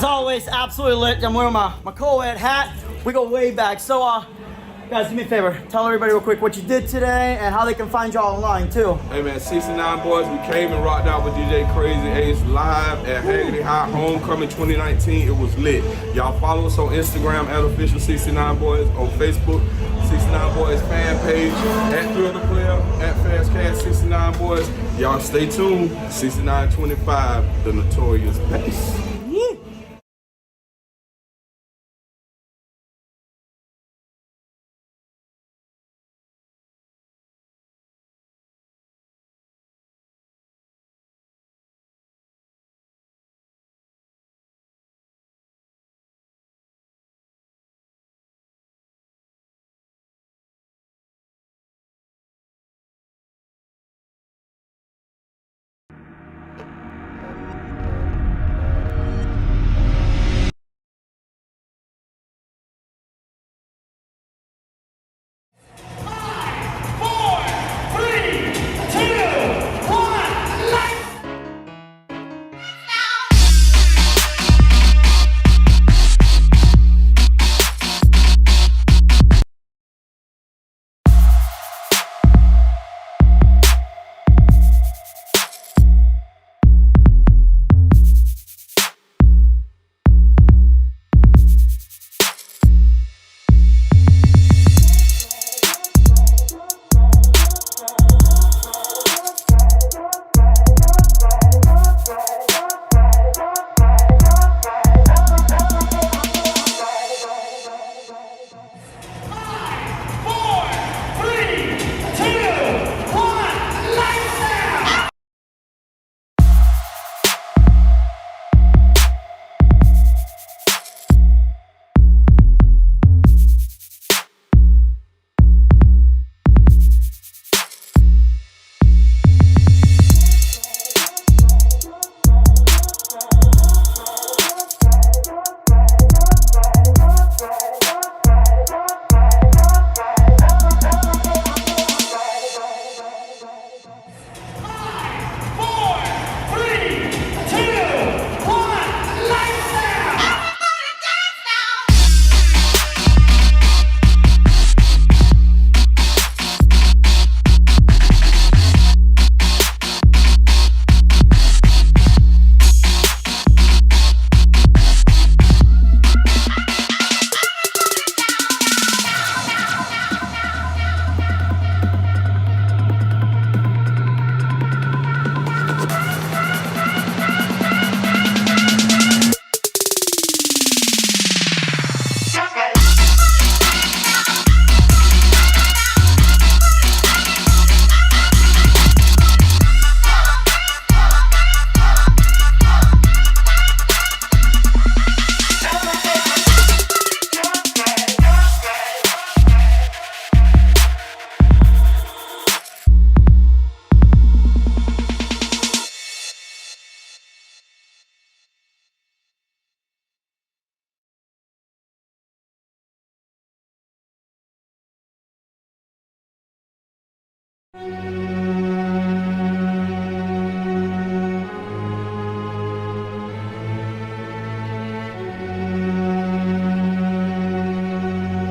As always, absolutely lit. I'm wearing my co-ed hat. We go way back. So, guys, do me a favor. Tell everybody real quick what you did today and how they can find y'all online, too. Hey, man, 69 Boys, we came and rocked out with DJ Crazy Ace live at Hagerty High Homecoming 2019. It was lit. Y'all follow us on Instagram at official 69 Boys, on Facebook, 69 Boys fan page, at Thrill the Player, at FastCast 69 Boys. Y'all stay tuned. 6925, the notorious pace.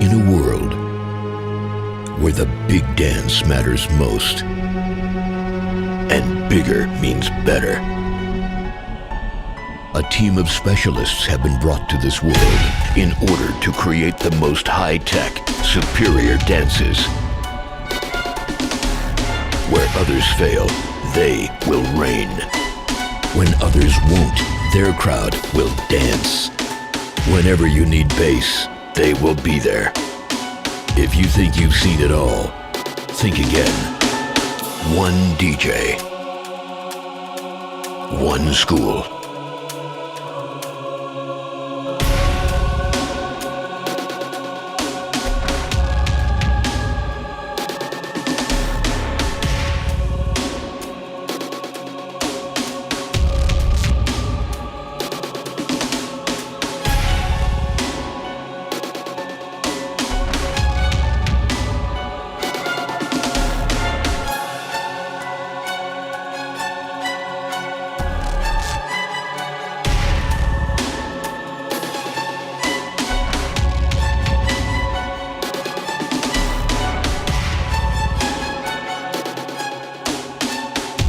In a world where the big dance matters most, and bigger means better, a team of specialists have been brought to this world in order to create the most high-tech, superior dances. Where others fail, they will reign. When others won't, their crowd will dance. Whenever you need bass, they will be there. If you think you've seen it all, think again. One DJ. One school.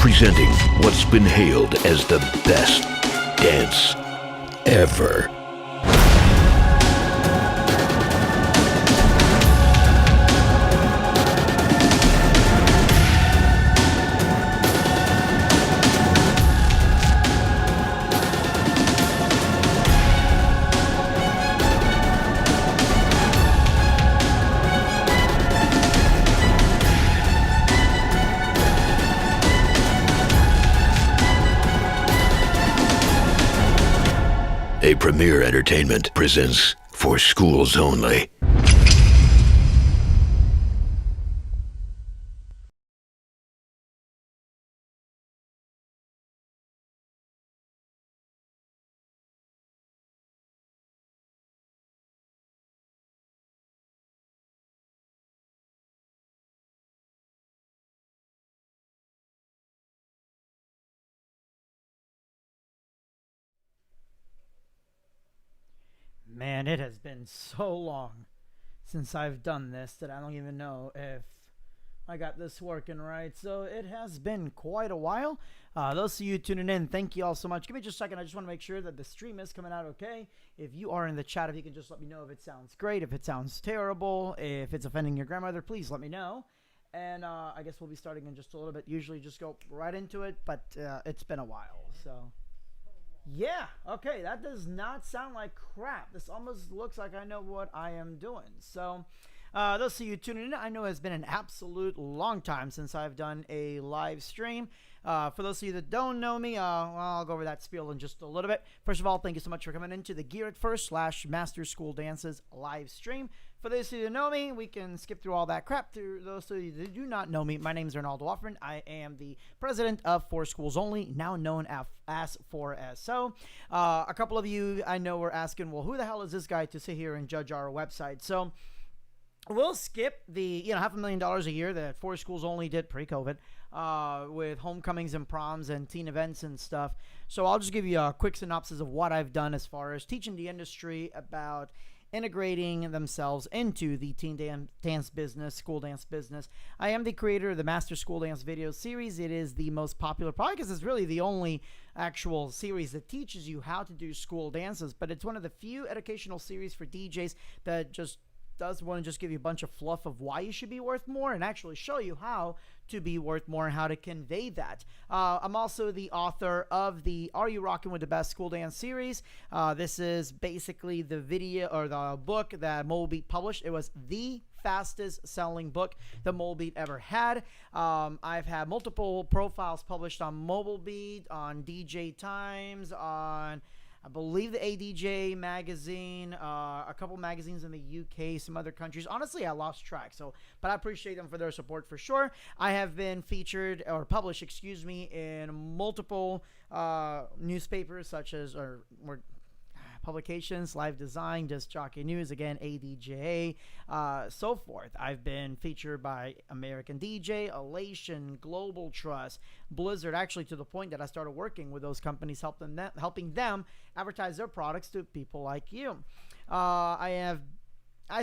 presenting what's been hailed as the best dance ever. A Premier Entertainment presents For Schools Only. Man, it has been so long since I've done this that I don't even know if I got this working right. So it has been quite a while. Those of you tuning in, thank you all so much. Give me just a second. I just want to make sure that the stream is coming out okay. If you are in the chat, if you can just let me know if it sounds great, if it sounds terrible, if it's offending your grandmother, please let me know. And I guess we'll be starting in just a little bit. Usually just go right into it, but it's been a while, so... Yeah, okay, that does not sound like crap. This almost looks like I know what I am doing. So, those of you tuning in, I know it's been an absolute long time since I've done a live stream. For those of you that don't know me, I'll go over that spiel in just a little bit. First of all, thank you so much for coming into the Gear It First / Master School Dances live stream. For those of you that know me, we can skip through all that crap. To those of you that do not know me, my name is Arnaldo Hoffman. I am the president of For Schools Only, now known as 4SO. A couple of you I know were asking, well, who the hell is this guy to sit here and judge our website? So we'll skip the $500,000 a year that For Schools Only did pre-COVID with homecomings and proms and teen events and stuff. So I'll just give you a quick synopsis of what I've done as far as teaching the industry about integrating themselves into the teen dance business, school dance business. I am the creator of the Master School Dance video series. It is the most popular, probably because it's really the only actual series that teaches you how to do school dances, but it's one of the few educational series for DJs that just does want to just give you a bunch of fluff of why you should be worth more and actually show you how to be worth more and how to convey that. I'm also the author of the Are You Rockin' With the Best School Dance series. This is basically the video or the book that Mobile Beat published. It was the fastest selling book that Mobile Beat ever had. I've had multiple profiles published on Mobile Beat, on DJ Times, on I believe the ADJ magazine, a couple magazines in the UK, some other countries. Honestly, I lost track. But I appreciate them for their support for sure. I have been featured or published, in multiple newspapers such as publications, Live Design, Disc Jockey News, again, ADJ, so forth. I've been featured by American DJ, Elation, Global Trust, Blizzard, actually to the point that I started working with those companies, helping them advertise their products to people like you. I've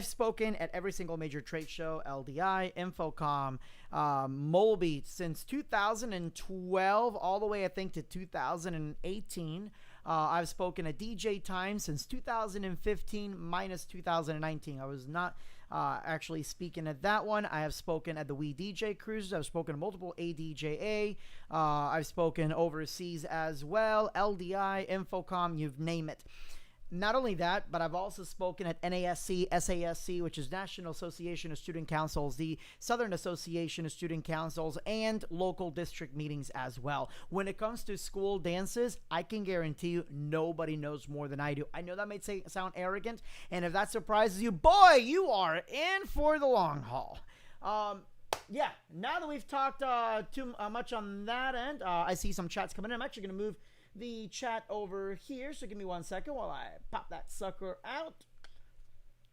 spoken at every single major trade show, LDI, Infocom, Molbeat since 2012 all the way, I think, to 2018. I've spoken at DJ Time since 2015 minus 2019. I was not actually speaking at that one. I have spoken at the We DJ Cruises. I've spoken to multiple ADJA. I've spoken overseas as well. LDI, Infocom, you name it. Not only that, but I've also spoken at NASC, SASC, which is National Association of Student Councils, the Southern Association of Student Councils, and local district meetings as well. When it comes to school dances, I can guarantee you nobody knows more than I do. I know that may sound arrogant, and if that surprises you, boy, you are in for the long haul. Yeah, now that we've talked too much on that end, I see some chats coming in. I'm actually going to move the chat over here, so give me 1 second while I pop that sucker out.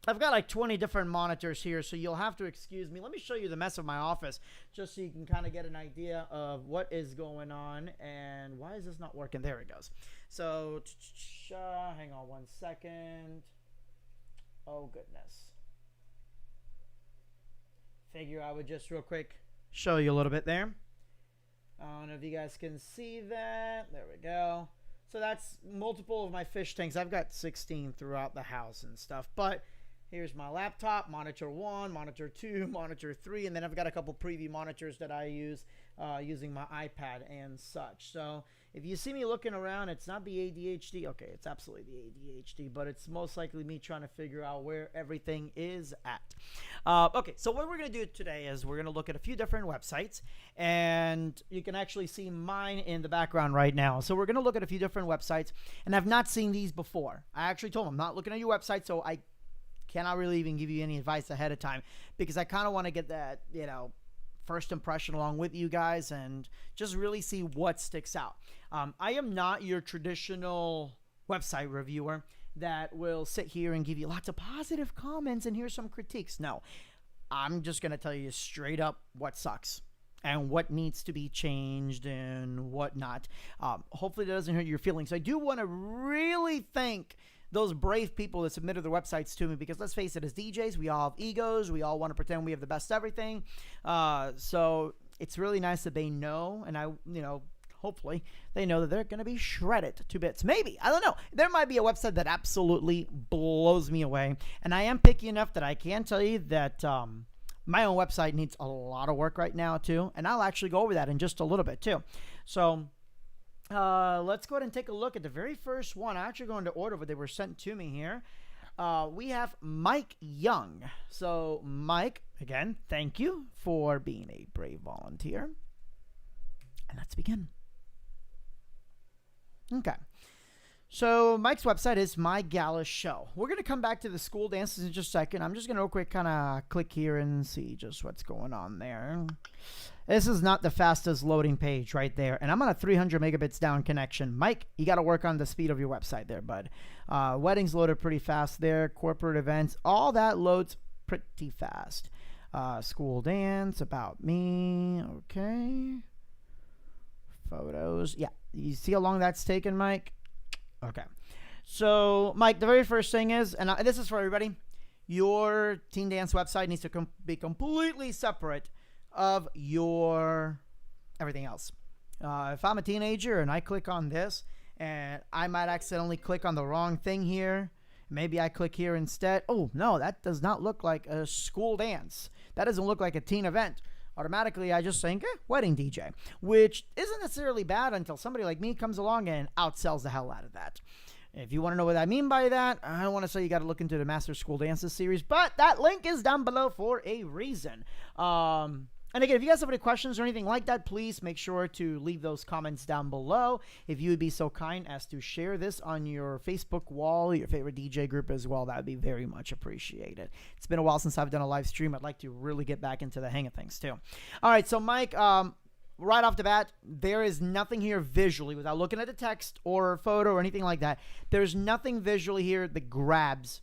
I've got like 20 different monitors here, so you'll have to excuse me. Let me show you the mess of my office, just so you can kind of get an idea of what is going on. And why is this not working? There it goes. So, hang on 1 second. Oh, goodness. Figure I would just real quick show you a little bit there. I don't know if you guys can see that. There we go. So that's multiple of my fish tanks. I've got 16 throughout the house and stuff. But here's my laptop, monitor 1, monitor 2, monitor 3, and then I've got a couple preview monitors that I use using my iPad and such. So if you see me looking around, it's not the ADHD. Okay, it's absolutely the ADHD, but it's most likely me trying to figure out where everything is at. Okay, so what we're going to do today is we're going to look at a few different websites, and you can actually see mine in the background right now. So we're going to look at a few different websites, and I've not seen these before. I actually told them I'm not looking at your website, so I cannot really even give you any advice ahead of time because I kind of want to get that, first impression along with you guys and just really see what sticks out. I am not your traditional website reviewer that will sit here and give you lots of positive comments and here's some critiques. No, I'm just going to tell you straight up what sucks and what needs to be changed and what not. Hopefully that doesn't hurt your feelings. I do want to really thank those brave people that submitted their websites to me because let's face it, as DJs, we all have egos. We all want to pretend we have the best everything. So it's really nice that they know, and hopefully they know that they're going to be shredded to bits. Maybe. I don't know. There might be a website that absolutely blows me away, and I am picky enough that I can tell you that my own website needs a lot of work right now too, and I'll actually go over that in just a little bit too. So let's go ahead and take a look at the very first one. I'm actually going to order, but they were sent to me here. We have Mike Young. So Mike, again, thank you for being a brave volunteer. And let's begin. Okay. So Mike's website is My Gala Show. We're going to come back to the school dances in just a second. I'm just going to real quick kind of click here and see just what's going on there. This is not the fastest loading page right there. And I'm on a 300 megabits down connection. Mike, you got to work on the speed of your website there, bud. Weddings loaded pretty fast there. Corporate events, all that loads pretty fast. School dance, about me. Okay. Photos. Yeah. You see how long that's taken, Mike? Okay. So, Mike, the very first thing is, and this is for everybody, your teen dance website needs to be completely separate of your everything else. If I'm a teenager and I click on this, and I might accidentally click on the wrong thing here, maybe I click here instead. Oh, no, that does not look like a school dance. That doesn't look like a teen event. Automatically, I just think, wedding DJ, which isn't necessarily bad until somebody like me comes along and outsells the hell out of that. If you want to know what I mean by that, I don't want to say you got to look into the Master School Dances series, but that link is down below for a reason. And again, if you guys have any questions or anything like that, please make sure to leave those comments down below. If you would be so kind as to share this on your Facebook wall, your favorite DJ group as well, that would be very much appreciated. It's been a while since I've done a live stream. I'd like to really get back into the hang of things too. All right, so Mike, right off the bat, there is nothing here visually without looking at the text or photo or anything like that. There's nothing visually here that grabs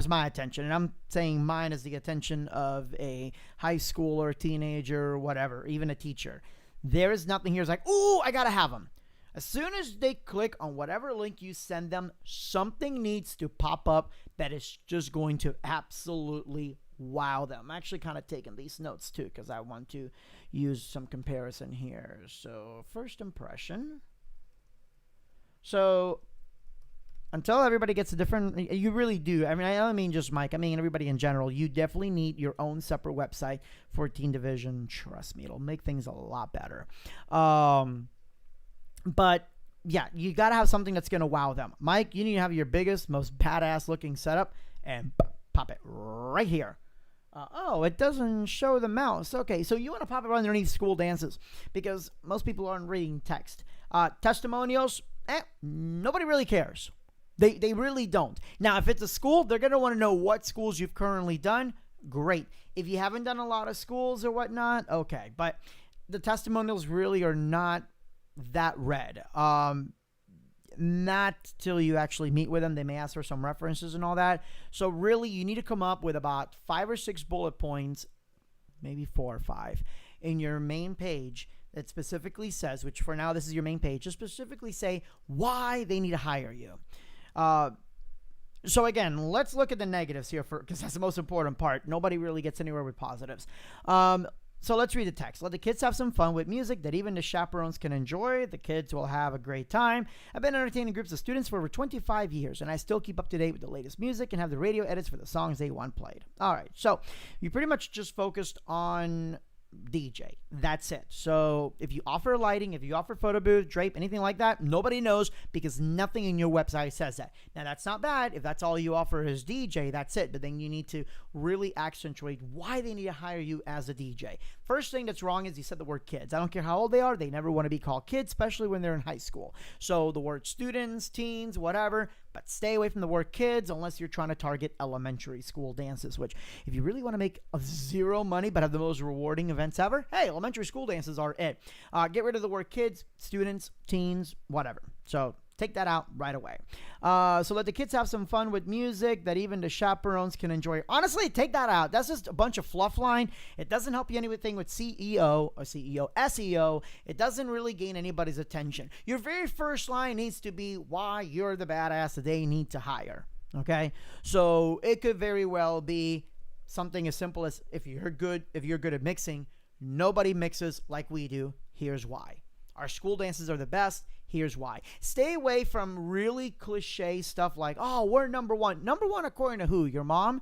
my attention. And I'm saying mine is the attention of a high schooler, teenager, whatever, even a teacher. There is nothing here. It's like, ooh, I got to have them. As soon as they click on whatever link you send them, something needs to pop up that is just going to absolutely wow them. I'm actually kind of taking these notes too because I want to use some comparison here. So first impression. So until everybody gets a different, you really do. I mean, I don't mean just Mike. I mean everybody in general. You definitely need your own separate website for Teen Division. Trust me, it'll make things a lot better. But yeah, you got to have something that's going to wow them. Mike, you need to have your biggest, most badass looking setup and pop it right here. Oh, it doesn't show the mouse. Okay, so you want to pop it underneath school dances because most people aren't reading text. Testimonials, nobody really cares. They really don't. Now, if it's a school, they're going to want to know what schools you've currently done. Great. If you haven't done a lot of schools or whatnot, okay. But the testimonials really are not that red. Not till you actually meet with them. They may ask for some references and all that. So really, you need to come up with about 5 or 6 bullet points, maybe 4 or 5, in your main page that specifically says, which for now, this is your main page, just specifically say why they need to hire you. So again, let's look at the negatives here because that's the most important part. Nobody really gets anywhere with positives. So let's read the text. Let the kids have some fun with music that even the chaperones can enjoy. The kids will have a great time. I've been entertaining groups of students for over 25 years, and I still keep up to date with the latest music and have the radio edits for the songs they want played. All right, so you pretty much just focused on DJ. That's it. So if you offer lighting, if you offer photo booth, drape, anything like that, nobody knows because nothing in your website says that. Now that's not bad. If that's all you offer is DJ, that's it. But then you need to really accentuate why they need to hire you as a DJ. First thing that's wrong is you said the word kids. I don't care how old they are. They never want to be called kids, especially when they're in high school. So the word students, teens, whatever, but stay away from the word kids unless you're trying to target elementary school dances, which if you really want to make zero money but have the most rewarding events ever, hey, elementary school dances are it. Get rid of the word kids, students, teens, whatever. So take that out right away. So let the kids have some fun with music that even the chaperones can enjoy. Honestly, take that out. That's just a bunch of fluff line. It doesn't help you anything with SEO. It doesn't really gain anybody's attention. Your very first line needs to be why you're the badass that they need to hire. Okay? So it could very well be something as simple as if you're good at mixing, nobody mixes like we do. Here's why. Our school dances are the best. Here's why. Stay away from really cliche stuff like, oh, we're number one. Number one according to who? Your mom?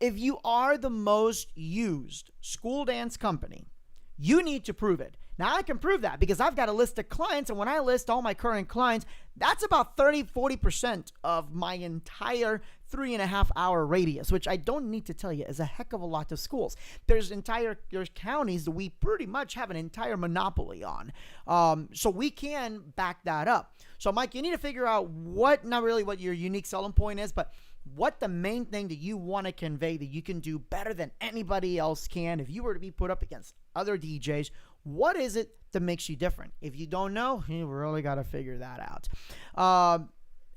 If you are the most used school dance company, you need to prove it. Now, I can prove that because I've got a list of clients, and when I list all my current clients, that's about 30-40% of my entire 3.5-hour radius, which I don't need to tell you is a heck of a lot of schools. There's counties that we pretty much have an entire monopoly on. So we can back that up. So, Mike, you need to figure out not really what your unique selling point is, but what the main thing that you want to convey that you can do better than anybody else can. If you were to be put up against other DJs, what is it that makes you different? If you don't know, you really got to figure that out.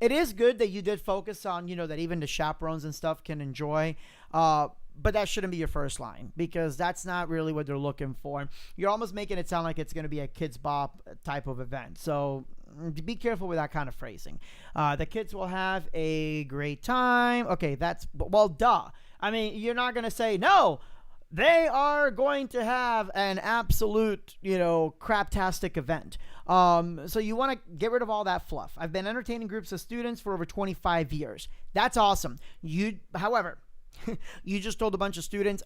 It is good that you did focus on, that even the chaperones and stuff can enjoy. But that shouldn't be your first line because that's not really what they're looking for. You're almost making it sound like it's going to be a kids bop type of event. So be careful with that kind of phrasing. The kids will have a great time. Okay, duh. I mean, you're not going to say, no, they are going to have an absolute, craptastic event. So you want to get rid of all that fluff. I've been entertaining groups of students for over 25 years. That's awesome. However, you just told a bunch of students,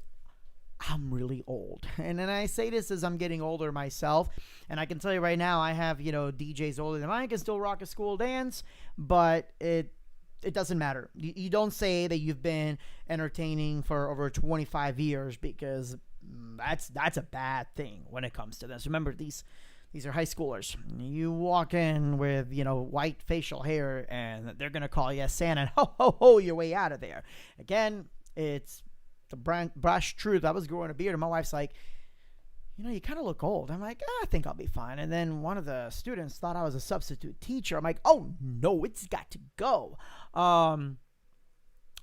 I'm really old. And then I say this as I'm getting older myself. And I can tell you right now, I have, DJs older than mine can still rock a school dance, but it doesn't matter. You don't say that you've been entertaining for over 25 years because that's a bad thing when it comes to this. Remember, these are high schoolers. You walk in with, white facial hair and they're going to call you a Santa and ho, your way out of there. Again, it's the brash truth. I was growing a beard and my wife's like, you kind of look old. I'm like, I think I'll be fine. And then one of the students thought I was a substitute teacher. I'm like, oh, no, it's got to go.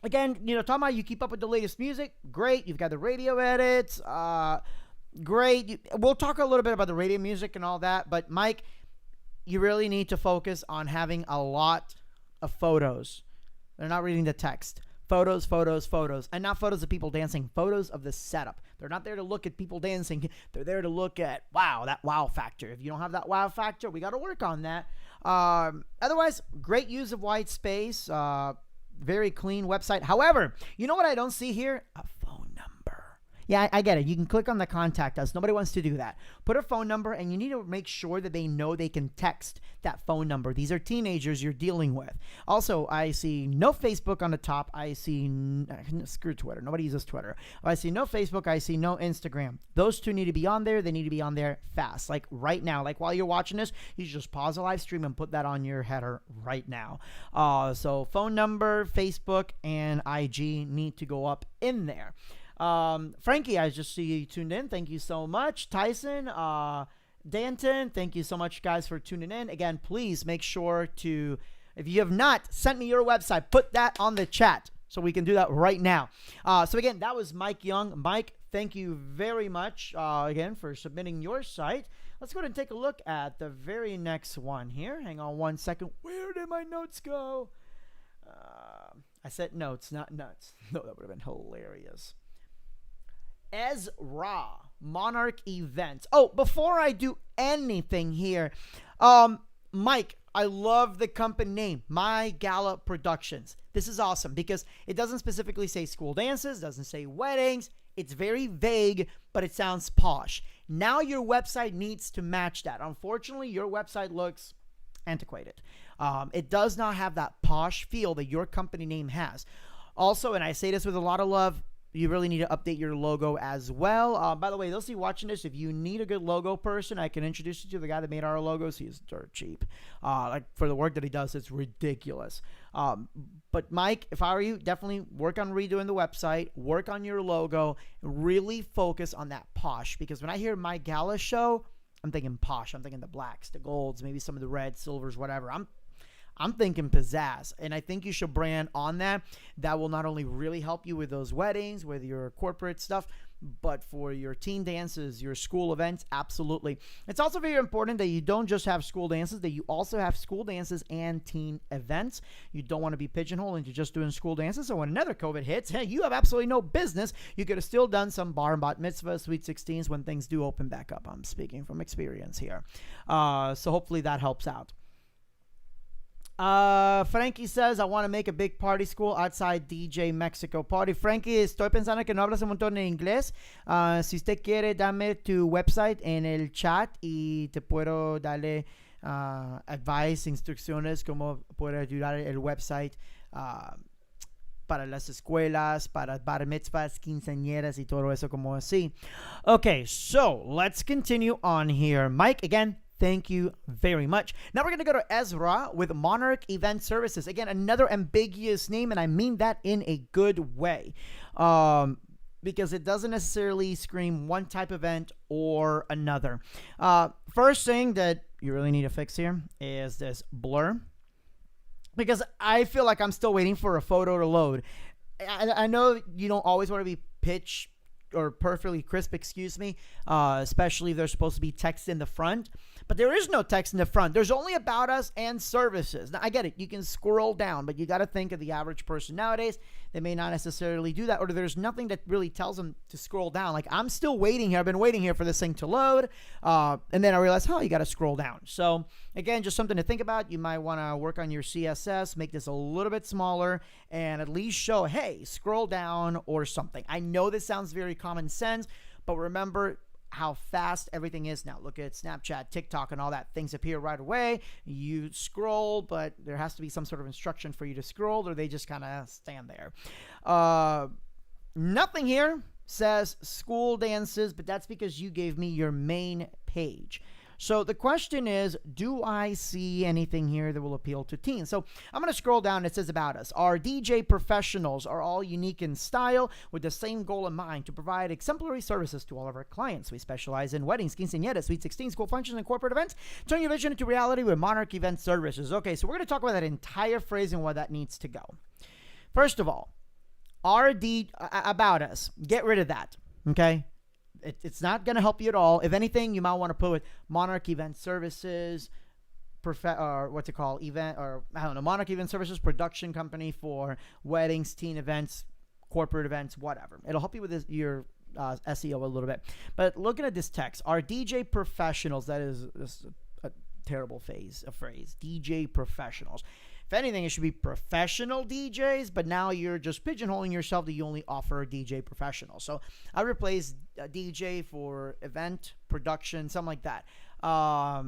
Again, talking about you keep up with the latest music. Great. You've got the radio edits. Great. We'll talk a little bit about the radio music and all that. But, Mike, you really need to focus on having a lot of photos. They're not reading the text. Photos, and not photos of people dancing, photos of the setup. They're not there to look at people dancing. They're there to look at, that wow factor. If you don't have that wow factor, we got to work on that. Otherwise, great use of white space, very clean website. However, you know what I don't see here? A phone number. Yeah, I get it. You can click on the contact us. Nobody wants to do that. Put a phone number, and you need to make sure that they know they can text that phone number. These are teenagers you're dealing with. Also, I see no Facebook on the top. I see, screw Twitter. Nobody uses Twitter. I see no Facebook. I see no Instagram. Those two need to be on there. They need to be on there fast. Like right now. Like while you're watching this, you just pause the live stream and put that on your header right now. So phone number, Facebook, and IG need to go up in there. Frankie, I just see you tuned in. Thank you so much. Tyson, Danton, thank you so much, guys, for tuning in. Again, please make sure to, if you have not sent me your website, put that on the chat so we can do that right now. So again, that was Mike Young. Mike, thank you very much again for submitting your site. Let's go ahead and take a look at the very next one here. Hang on one second. Where did my notes go? I said notes, not nuts. No, that would have been hilarious. Ezra. Monarch Events. Oh, before I do anything here, Mike, I love the company name, My Gala Productions. This is awesome because it doesn't specifically say school dances, doesn't say weddings. It's very vague, but it sounds posh. Now your website needs to match that. Unfortunately, your website looks antiquated. It does not have that posh feel that your company name has. Also, and I say this with a lot of love, you really need to update your logo as well. By the way, those of you watching this, if you need a good logo person, I can introduce you to the guy that made our logos. He's dirt cheap. Like for the work that he does, it's ridiculous. But Mike, if I were you, definitely work on redoing the website, work on your logo, really focus on that posh. Because when I hear My Gala Show, I'm thinking posh. I'm thinking the blacks, the golds, maybe some of the reds, silvers, whatever. I'm thinking pizzazz, and I think you should brand on that. That will not only really help you with those weddings, with your corporate stuff, but for your teen dances, your school events, absolutely. It's also very important that you don't just have school dances, that you also have school dances and teen events. You don't want to be pigeonholed into just doing school dances. So when another COVID hits, hey, you have absolutely no business. You could have still done some bar and bat mitzvah, sweet 16s when things do open back up. I'm speaking from experience here. So hopefully that helps out. Frankie says, I want to make a big party school outside DJ Mexico party. Frankie, estoy pensando que no hablas un montón en inglés. Si usted quiere, dame tu website en el chat y te puedo darle advice, instrucciones, cómo puedo ayudar el website para las escuelas, para bar mitzvahs, quinceañeras y todo eso como así. Okay, so let's continue on here. Mike, again, thank you very much. Now we're going to go to Ezra with Monarch Event Services. Again, another ambiguous name, and I mean that in a good way. Because it doesn't necessarily scream one type of event or another. First thing that you really need to fix here is this blur. Because I feel like I'm still waiting for a photo to load. I know you don't always want to be pitch or perfectly crisp, especially if there's supposed to be text in the front. But there is no text in the front. There's only about us and services. Now, I get it. You can scroll down, but you got to think of the average person nowadays. They may not necessarily do that, or there's nothing that really tells them to scroll down. Like, I'm still waiting here. I've been waiting here for this thing to load. And then I realized, you got to scroll down. So, again, just something to think about. You might want to work on your CSS, make this a little bit smaller, and at least show, hey, scroll down or something. I know this sounds very common sense, but remember how fast everything is now. Look at Snapchat, TikTok, and all that. Things appear right away. You scroll, but there has to be some sort of instruction for you to scroll, or they just kind of stand there. Nothing here says school dances, but that's because you gave me your main page. So the question is, do I see anything here that will appeal to teens? So I'm going to scroll down. It says about us. Our DJ professionals are all unique in style with the same goal in mind, to provide exemplary services to all of our clients. We specialize in weddings, quinceañeras, sweet 16, school functions, and corporate events. Turn your vision into reality with Monarch Event Services. Okay, so we're going to talk about that entire phrase and where that needs to go. First of all, about us. Get rid of that, okay? It's not going to help you at all. If anything, you might want to put with Monarch Event Services, Monarch Event Services production company for weddings, teen events, corporate events, whatever. It'll help you with your SEO a little bit. But looking at this text, our DJ professionals, that is a terrible phrase, DJ professionals. If anything, it should be professional DJs, but now you're just pigeonholing yourself that you only offer DJ professionals. So I replaced DJ for event, production, something like that. I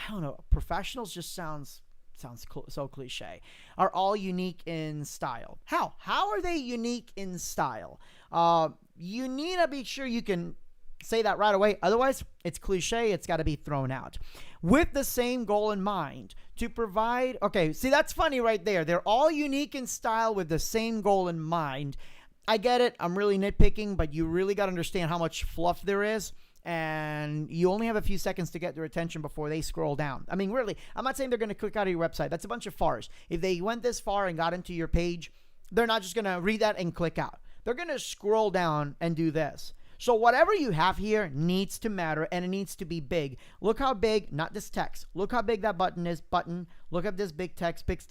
don't know. Professionals just sounds so cliche. Are all unique in style. How are they unique in style? You need to be sure you can say that right away. Otherwise, it's cliche. It's got to be thrown out. With the same goal in mind, to provide... Okay, see, that's funny right there. They're all unique in style with the same goal in mind. I get it. I'm really nitpicking, but you really got to understand how much fluff there is. And you only have a few seconds to get their attention before they scroll down. I mean, really, I'm not saying they're going to click out of your website. That's a bunch of fars. If they went this far and got into your page, they're not just going to read that and click out. They're going to scroll down and do this. So whatever you have here needs to matter, and it needs to be big. Look how big, not this text. Look how big that button is. Look at this big text. Big,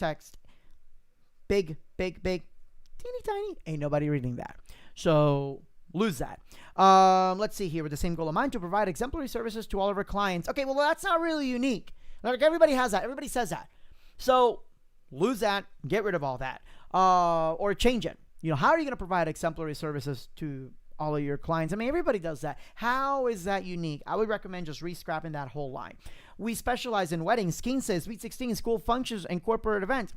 teeny tiny. Ain't nobody reading that. So lose that. Let's see here. With the same goal in mind, to provide exemplary services to all of our clients. Okay, well, that's not really unique. Like, everybody has that. Everybody says that. So lose that. Get rid of all that. Or change it. How are you going to provide exemplary services to all of your clients? I mean, everybody does that. How is that unique? I would recommend just re-scrapping that whole line. We specialize in weddings, quinces, sweet 16, school functions, and corporate events.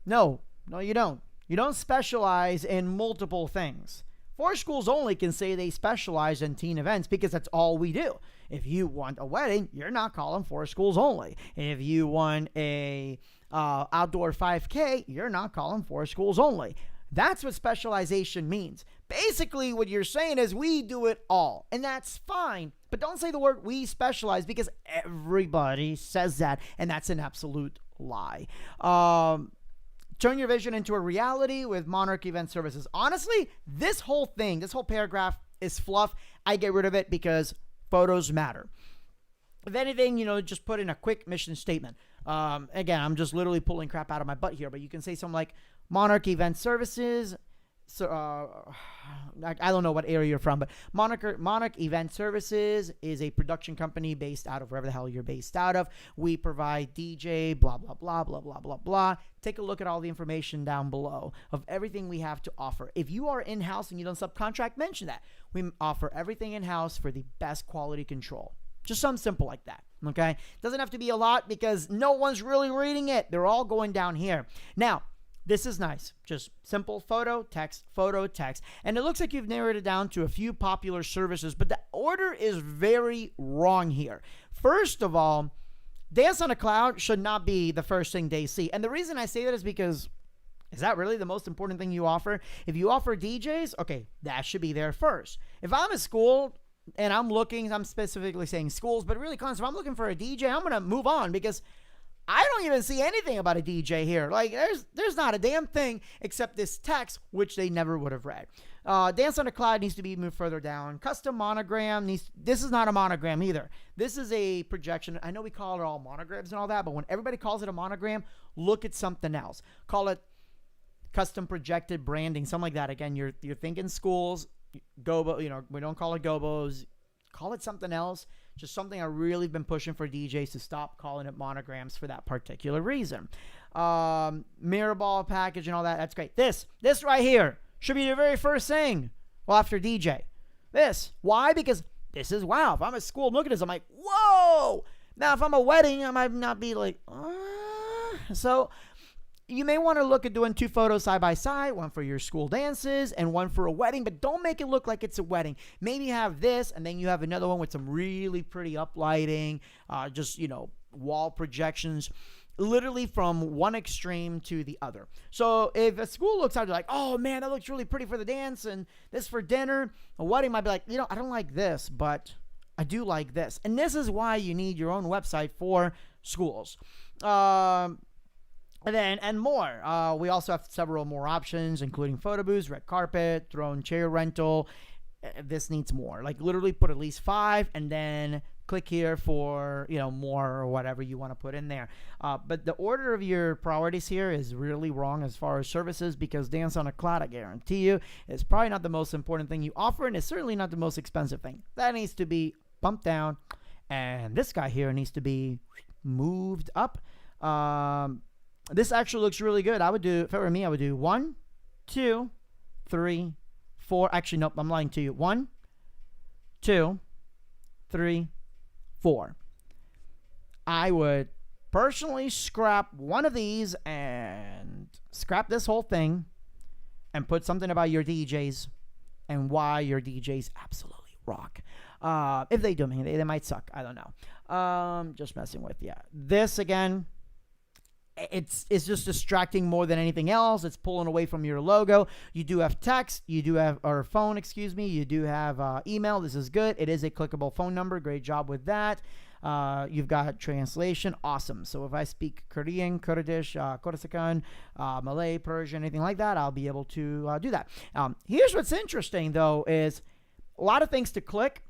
No, you don't. You don't specialize in multiple things. For schools only can say they specialize in teen events because that's all we do. If you want a wedding, you're not calling for schools only. If you want a outdoor 5K, you're not calling for schools only. That's what specialization means. Basically, what you're saying is we do it all, and that's fine. But don't say the word we specialize because everybody says that, and that's an absolute lie. Turn your vision into a reality with Monarch Event Services. Honestly, this whole paragraph is fluff. I get rid of it because photos matter. If anything, just put in a quick mission statement. Again, I'm just literally pulling crap out of my butt here, but you can say something like Monarch Event Services. So I don't know what area you're from, but Monarch Event Services is a production company based out of wherever the hell you're based out of. We provide DJ, blah, blah, blah, blah, blah, blah, blah. Take a look at all the information down below of everything we have to offer. If you are in-house and you don't subcontract, mention that. We offer everything in-house for the best quality control. Just something simple like that, okay? Doesn't have to be a lot because no one's really reading it. They're all going down here. Now, this is nice. Just simple photo, text. And it looks like you've narrowed it down to a few popular services, but the order is very wrong here. First of all, Dance on a Cloud should not be the first thing they see. And the reason I say that is because, is that really the most important thing you offer? If you offer DJs, okay, that should be there first. If I'm a school and I'm specifically saying schools, but really, if I'm looking for a DJ, I'm going to move on because I don't even see anything about a DJ here. Like, there's not a damn thing except this text, which they never would have read. Dance on a Cloud needs to be moved further down. Custom monogram this is not a monogram either. This is a projection. I know we call it all monograms and all that, but when everybody calls it a monogram, look at something else. Call it custom projected branding, something like that. Again, you're thinking schools, gobo, we don't call it gobos. Call it something else. Just something I really been pushing for DJs to stop calling it monograms for that particular reason. Mirror ball package and all that. That's great. This right here should be your very first thing. Well, after DJ. This. Why? Because this is wow. If I'm at school, look at this. I'm like, whoa. Now, if I'm a wedding, I might not be like, So you may want to look at doing 2 photos side by side, one for your school dances and one for a wedding, but don't make it look like it's a wedding. Maybe have this, and then you have another one with some really pretty uplighting, wall projections, literally from one extreme to the other. So if a school looks out, you're like, oh man, that looks really pretty for the dance, and this for dinner. A wedding might be like, I don't like this, but I do like this. And this is why you need your own website for schools. And more. We also have several more options, including photo booths, red carpet, throne chair rental. This needs more. Like, literally put at least 5 and then click here for, more or whatever you want to put in there. But the order of your priorities here is really wrong as far as services, because Dance on a Cloud, I guarantee you, is probably not the most important thing you offer, and it's certainly not the most expensive thing. That needs to be bumped down, and this guy here needs to be moved up. This actually looks really good. If it were me, I would do 1, 2, 3, 4. Actually, nope, I'm lying to you. 1, 2, 3, 4. I would personally scrap one of these and scrap this whole thing and put something about your DJs and why your DJs absolutely rock. If they do, they might suck. I don't know. Just messing with you. This, again, it's just distracting more than anything else. It's pulling away from your logo. You do have text, you do have, or phone, you do have email. This is good. It is a clickable phone number. Great job with that. You've got translation. Awesome. So if I speak Korean, Kurdish, Khorasan, Malay, Persian, anything like that, I'll be able to do that. Here's what's interesting, though, is a lot of things to click.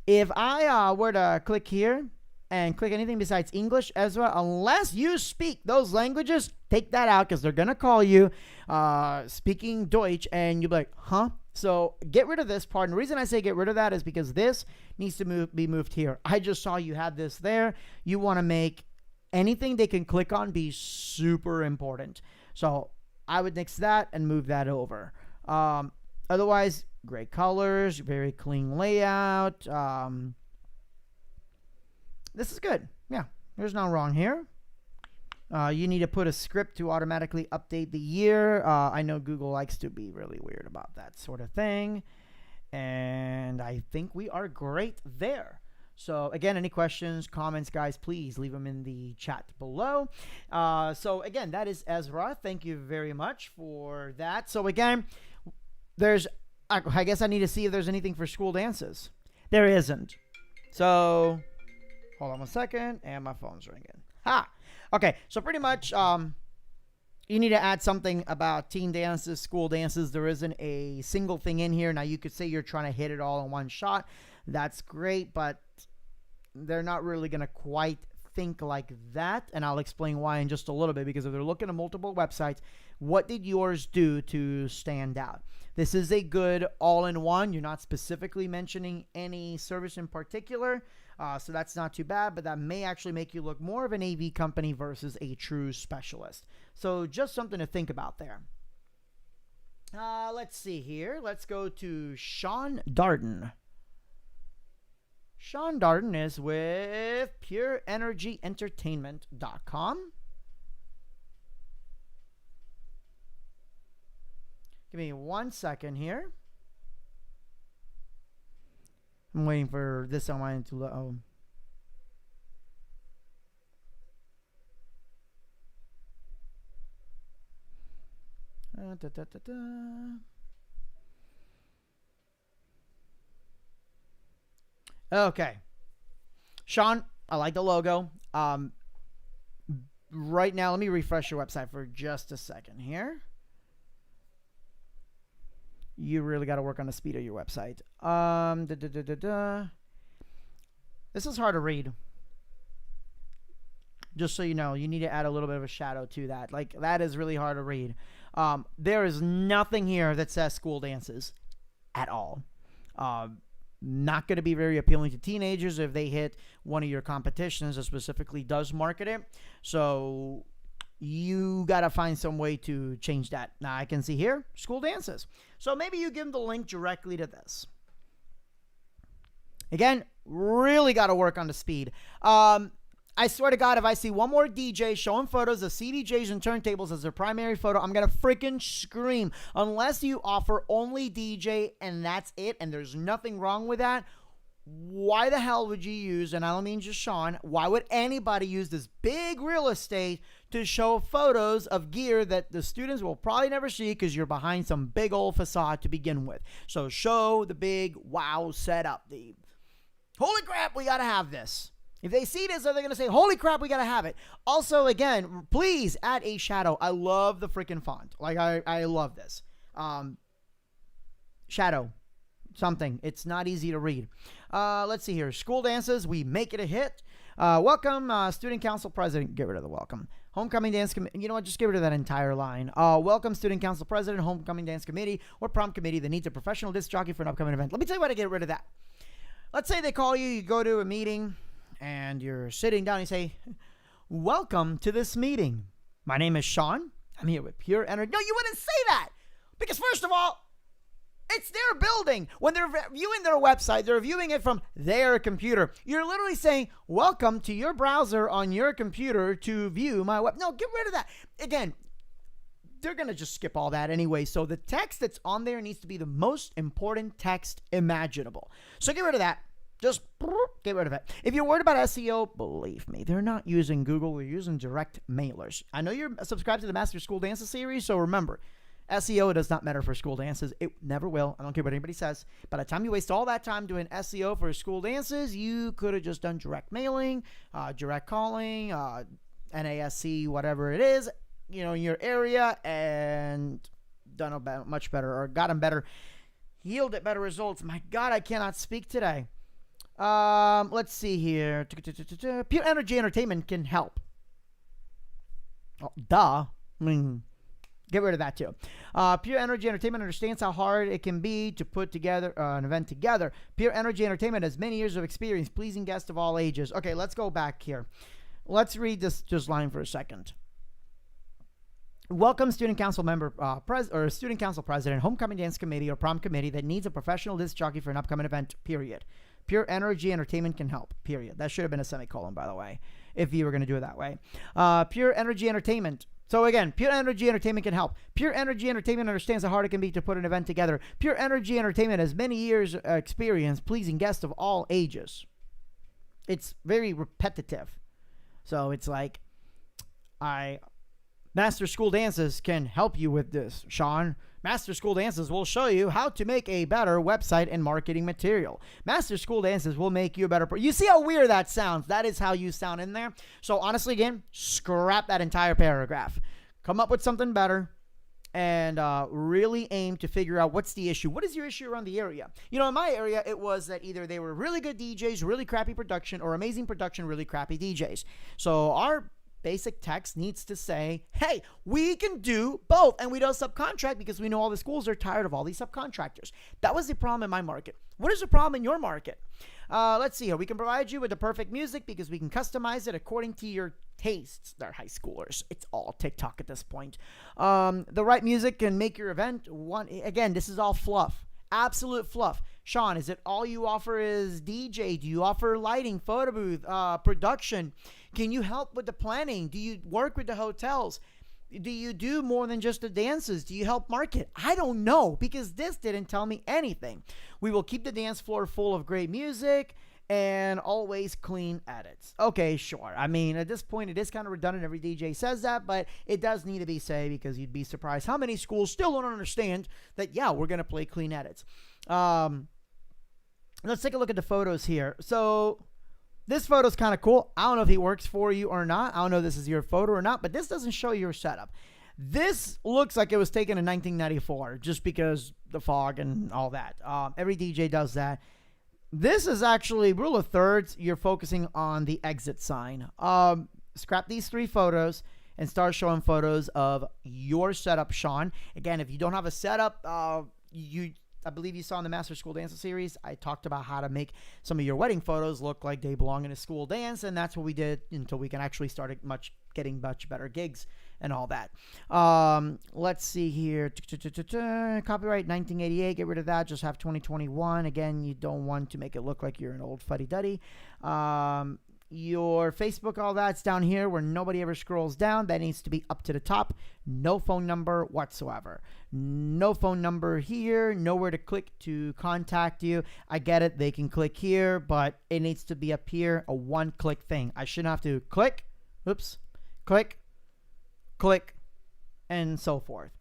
If I were to click here and click anything besides English, Ezra, unless you speak those languages, take that out because they're going to call you speaking Deutsch and you'll be like, huh? So get rid of this part. And the reason I say get rid of that is because this needs to be moved here. I just saw you had this there. You want to make anything they can click on be super important. So I would nix that and move that over. Otherwise, great colors, very clean layout. This is good. Yeah, there's no wrong here. You need to put a script to automatically update the year. I know Google likes to be really weird about that sort of thing. And I think we are great there. So again, any questions, comments, guys, please leave them in the chat below. So again, that is Ezra. Thank you very much for that. So again, I guess I need to see if there's anything for school dances. There isn't. So hold on one second, and my phone's ringing. Ha! Okay, so pretty much you need to add something about teen dances, school dances. There isn't a single thing in here. Now, you could say you're trying to hit it all in one shot. That's great, but they're not really going to quite think like that, and I'll explain why in just a little bit, because if they're looking at multiple websites, what did yours do to stand out? This is a good all-in-one. You're not specifically mentioning any service in particular, so that's not too bad, but that may actually make you look more of an AV company versus a true specialist. So just something to think about there. Let's see here. Let's go to Sean Darden. Sean Darden is with PureEnergyEntertainment.com. Give me 1 second here. I'm waiting for this on mine to load. Okay. Sean, I like the logo. Right now, let me refresh your website for just a second here. You really got to work on the speed of your website. This is hard to read. Just so you know, you need to add a little bit of a shadow to that. Like, that is really hard to read. There is nothing here that says school dances at all. Not going to be very appealing to teenagers if they hit one of your competitions that specifically does market it. So you got to find some way to change that. Now, I can see here, school dances. So maybe you give them the link directly to this. Again, really got to work on the speed. I swear to God, if I see one more DJ showing photos of CDJs and turntables as their primary photo, I'm going to freaking scream. Unless you offer only DJ and that's it, and there's nothing wrong with that, why the hell would you use, and I don't mean just Sean, why would anybody use this big real estate to show photos of gear that the students will probably never see because you're behind some big old facade to begin with? So show the big wow setup. The holy crap, we got to have this. If they see this, they're going to say, holy crap, we got to have it. Also, again, please add a shadow. I love the freaking font. Like, I love this. Shadow. Something. It's not easy to read. Let's see here. School dances. We make it a hit. Welcome, student council president. Get rid of the welcome. Homecoming dance committee. You know what? Just get rid of that entire line. Welcome, student council president, homecoming dance committee, or prom committee that needs a professional disc jockey for an upcoming event. Let me tell you how to get rid of that. Let's say they call you. You go to a meeting. And you're sitting down and you say, welcome to this meeting. My name is Sean. I'm here with Pure Energy. No, you wouldn't say that. Because first of all, it's their building. When they're viewing their website, they're viewing it from their computer. You're literally saying, welcome to your browser on your computer to view my web. No, get rid of that. Again, they're going to just skip all that anyway. So the text that's on there needs to be the most important text imaginable. So get rid of that. Just get rid of it. If you're worried about SEO, believe me, they're not using Google. They're using direct mailers. I know you're subscribed to the Master School Dances series, so remember, SEO does not matter for school dances. It never will. I don't care what anybody says. By the time you waste all that time doing SEO for school dances, you could have just done direct mailing, direct calling, NASC, whatever it is, you know, in your area, and done about much better, or gotten better, yielded better results. My God, I cannot speak today. Let's see here. Pure Energy Entertainment can help. Oh, duh. I mean, get rid of that too. Pure Energy Entertainment understands how hard it can be to put together an event together. Pure Energy Entertainment has many years of experience, pleasing guests of all ages. Okay, let's go back here. Let's read this just line for a second. Welcome student council member, student council president, homecoming dance committee, or prom committee that needs a professional disc jockey for an upcoming event, period. Pure Energy Entertainment can help, period. That should have been a semicolon, by the way, if you were going to do it that way. Pure Energy Entertainment. So again, Pure Energy Entertainment can help. Pure Energy Entertainment understands how hard it can be to put an event together. Pure Energy Entertainment has many years experience pleasing guests of all ages. It's very repetitive. So it's like, Master School Dances can help you with this, Sean. Master School Dances will show you how to make a better website and marketing material. Master School Dances will make you a better... You see how weird that sounds? That is how you sound in there. So honestly, again, scrap that entire paragraph. Come up with something better and really aim to figure out what's the issue. What is your issue around the area? You know, in my area, it was that either they were really good DJs, really crappy production, or amazing production, really crappy DJs. So our basic text needs to say, hey, we can do both, and we don't subcontract because we know all the schools are tired of all these subcontractors. That was the problem in my market. What is the problem in your market? Let's see here. We can provide you with the perfect music because we can customize it according to your tastes. They're high schoolers. It's all TikTok at this point. The right music can make your event one. Again, this is all fluff. Absolute fluff. Sean, is it all you offer is DJ? Do you offer lighting, photo booth, production? Can you help with the planning? Do you work with the hotels? Do you do more than just the dances? Do you help market? I don't know because this didn't tell me anything. We will keep the dance floor full of great music and always clean edits. Okay, sure. I mean, at this point, it is kind of redundant. Every DJ says that, but it does need to be said because you'd be surprised how many schools still don't understand that, yeah, we're going to play clean edits. Let's take a look at the photos here. So this photo is kind of cool. I don't know if he works for you or not. I don't know if this is your photo or not, but this doesn't show your setup. This looks like it was taken in 1994 just because the fog and all that. Every DJ does that. This is actually rule of thirds. You're focusing on the exit sign. Scrap these three photos and start showing photos of your setup, Sean. Again, if you don't have a setup, I believe you saw in the Master School Dancer series, I talked about how to make some of your wedding photos look like they belong in a school dance, and that's what we did until we can actually start getting much better gigs and all that. Let's see here. Copyright 1988, get rid of that. Just have 2021. Again, you don't want to make it look like you're an old fuddy-duddy. Your Facebook, all that's down here where nobody ever scrolls down. That needs to be up to the top. No phone number whatsoever. No phone number here. Nowhere to click to contact you. I get it. They can click here, but it needs to be up here. A one-click thing. I shouldn't have to click. Oops. Click. Click. And so forth.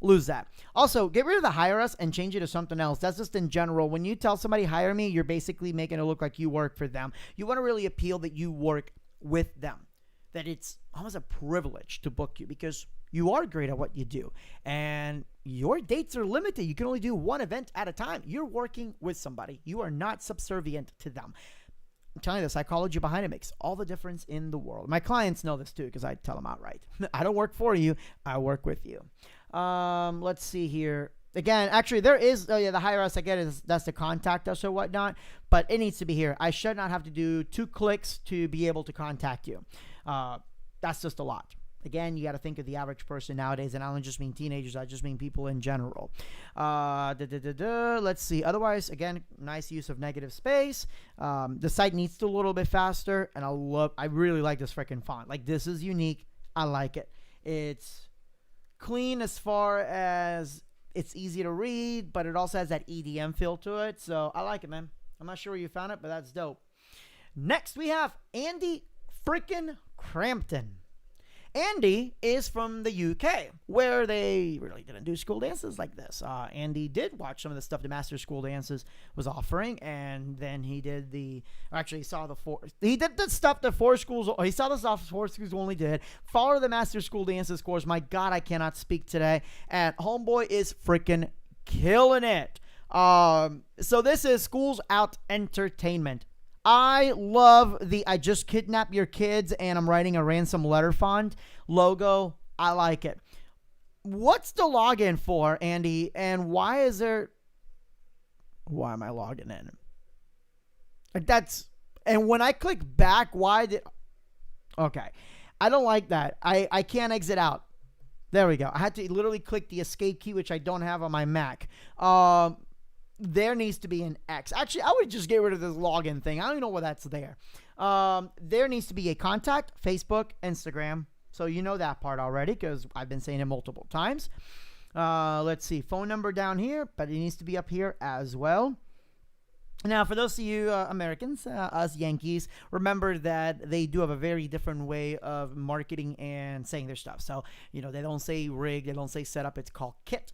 Lose that. Also, get rid of the hire us and change it to something else. That's just in general. When you tell somebody hire me, you're basically making it look like you work for them. You want to really appeal that you work with them, that it's almost a privilege to book you because you are great at what you do and your dates are limited. You can only do one event at a time. You're working with somebody. You are not subservient to them. I'm telling you, the psychology behind it makes all the difference in the world. My clients know this too because I tell them outright. I don't work for you. I work with you. Let's see here. Again, actually, there is, the hire us I get is that's to contact us or whatnot, but it needs to be here. I should not have to do 2 clicks to be able to contact you. That's just a lot. Again, you got to think of the average person nowadays, and I don't just mean teenagers. I just mean people in general. Let's see. Otherwise, again, nice use of negative space. The site needs to a little bit faster, and I really like this freaking font. Like, this is unique. I like it. It's clean as far as it's easy to read, but it also has that EDM feel to it. So I like it, man. I'm not sure where you found it, but that's dope. Next, we have Andy freaking Crampton. Andy is from the UK, where they really didn't do school dances like this. Andy did watch some of the stuff the Master School Dances was offering, and then he did he saw the stuff that 4 schools, he saw the stuff 4 schools only did, followed the Master School Dances course. My God, I cannot speak today, and homeboy is freaking killing it. So this is Schools Out Entertainment. I love the I just kidnapped your kids and I'm writing a ransom letter font logo. I like it. What's the login for, Andy? And why am I logging in? And when I click back, okay. I don't like that. I can't exit out. There we go. I had to literally click the escape key, which I don't have on my Mac. There needs to be an X. Actually, I would just get rid of this login thing. I don't even know why that's there. There needs to be a contact, Facebook, Instagram. So you know that part already because I've been saying it multiple times. Let's see. Phone number down here, but it needs to be up here as well. Now, for those of you Americans, us Yankees, remember that they do have a very different way of marketing and saying their stuff. So, they don't say rig, they don't say setup, it's called kit.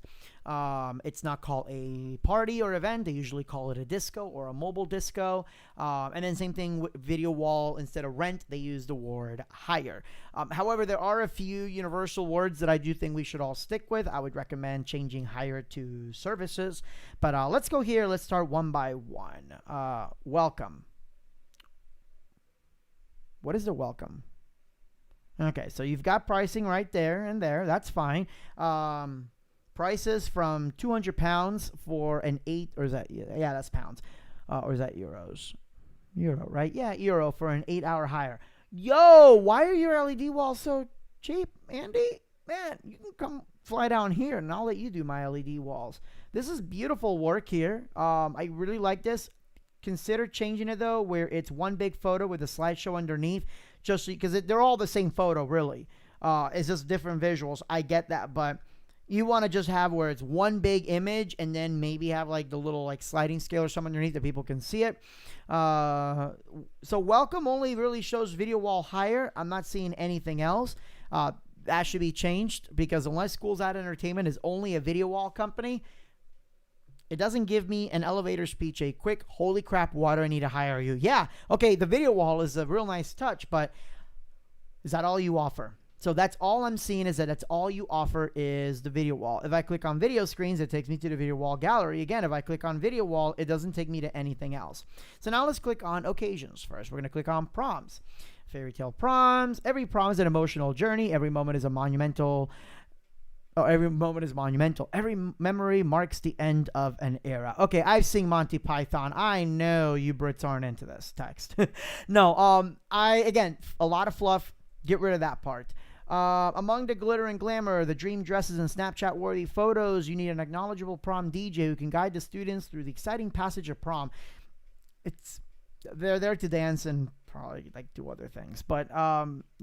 It's not called a party or event. They usually call it a disco or a mobile disco. And then same thing with video wall. Instead of rent, they use the word hire. However, there are a few universal words that I do think we should all stick with. I would recommend changing hire to services. But let's go here. Let's start one by one. Welcome. What is the welcome? Okay, so you've got pricing right there and there. That's fine. Prices from 200 pounds for an 8, or is that, yeah, that's pounds. Or is that euros? Euro, right? Yeah, euro for an 8-hour hire. Yo, why are your LED walls so cheap, Andy? Man, you can come fly down here and I'll let you do my LED walls. This is beautiful work here. I really like this. Consider changing it though, where it's one big photo with a slideshow underneath, just because they're all the same photo, really. It's just different visuals. I get that, but you want to just have where it's one big image and then maybe have like the little like sliding scale or something underneath that people can see it. So welcome only really shows video wall hire. I'm not seeing anything else. That should be changed because unless Schools Out Entertainment is only a video wall company, it doesn't give me an elevator speech, a quick, holy crap, water, I need to hire you. Yeah, okay, the video wall is a real nice touch, but is that all you offer? So that's all I'm seeing is that that's all you offer is the video wall. If I click on video screens, it takes me to the video wall gallery. Again, if I click on video wall, it doesn't take me to anything else. So now let's click on occasions first. We're going to click on proms. Fairy tale proms. Every prom is an emotional journey. Every moment is monumental. Every memory marks the end of an era. Okay, I've seen Monty Python. I know you Brits aren't into this text. No, again, a lot of fluff. Get rid of that part. Among the glitter and glamour, the dream dresses and Snapchat-worthy photos, you need an acknowledgeable prom DJ who can guide the students through the exciting passage of prom. They're there to dance and probably like do other things. But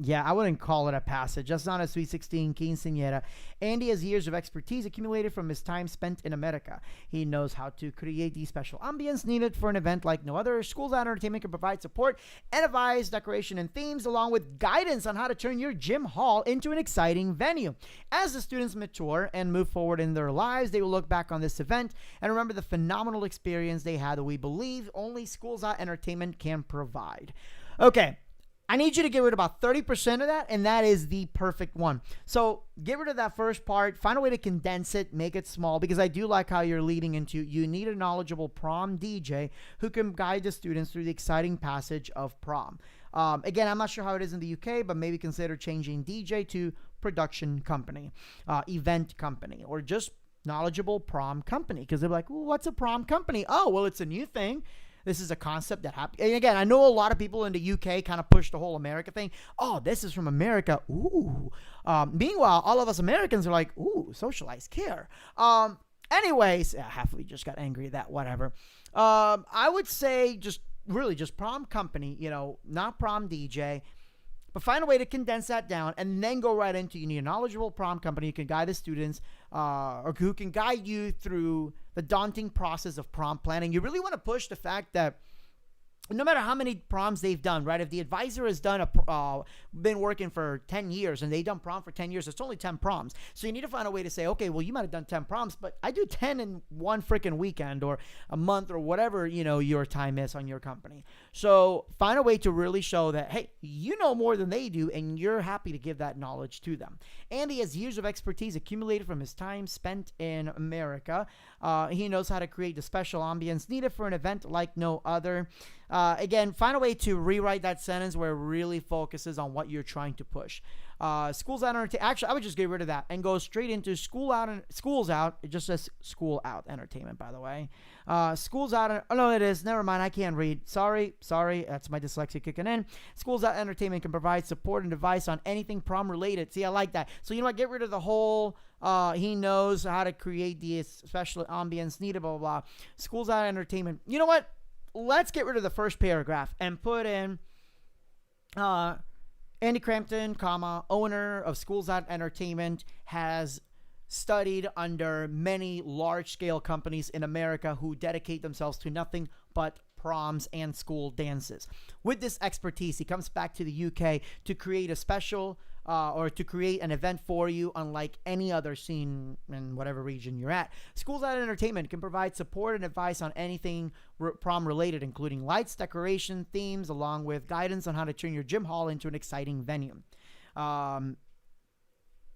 yeah, I wouldn't call it a passage. That's not a Sweet 16 quinceañera. Andy has years of expertise accumulated from his time spent in America. He knows how to create the special ambience needed for an event like no other. Schools Out Entertainment can provide support and advise decoration and themes along with guidance on how to turn your gym hall into an exciting venue. As the students mature and move forward in their lives, they will look back on this event and remember the phenomenal experience they had that we believe only Schools Out Entertainment can provide. Okay, I need you to get rid of about 30% of that, and that is the perfect one. So get rid of that first part. Find a way to condense it, make it small, because I do like how you're leading into you need a knowledgeable prom DJ who can guide the students through the exciting passage of prom. Again, I'm not sure how it is in the UK, but maybe consider changing DJ to production company, event company, or just knowledgeable prom company, because they're like, well, what's a prom company? Oh, well, it's a new thing. This is a concept that happened. And again, I know a lot of people in the UK kind of push the whole America thing. Oh, this is from America. Ooh. Meanwhile, all of us Americans are like, ooh, socialized care. Anyways, half of you just got angry at that, whatever. I would say just prom company, not prom DJ. But find a way to condense that down and then go right into you need a knowledgeable prom company who can guide the students or who can guide you through the daunting process of prom planning. You really want to push the fact that no matter how many proms they've done, right? If the advisor has done been working for 10 years and they've done prom for 10 years, it's only 10 proms. So you need to find a way to say, okay, well, you might have done 10 proms, but I do 10 in one freaking weekend or a month or whatever, your time is on your company. So find a way to really show that, hey, you know more than they do and you're happy to give that knowledge to them. Andy has years of expertise accumulated from his time spent in America. He knows how to create the special ambience needed for an event like no other. Again, find a way to rewrite that sentence where it really focuses on what you're trying to push. Schools out entertainment. Actually, I would just get rid of that and go straight into schools out. It just says school out entertainment, by the way. Schools out. Oh no, it is. Never mind. I can't read. Sorry. That's my dyslexia kicking in. Schools out entertainment can provide support and advice on anything prom related. See, I like that. So you know what? Get rid of the whole. He knows how to create the special ambience needed. Blah blah blah. Schools out entertainment. You know what? Let's get rid of the first paragraph and put in. Andy Crampton, owner of Schools Out Entertainment, has studied under many large-scale companies in America who dedicate themselves to nothing but proms and school dances. With this expertise, he comes back to the UK to create a special or to create an event for you unlike any other scene in whatever region you're at. Schools Out Entertainment can provide support and advice on anything prom related, including lights, decoration, themes, along with guidance on how to turn your gym hall into an exciting venue.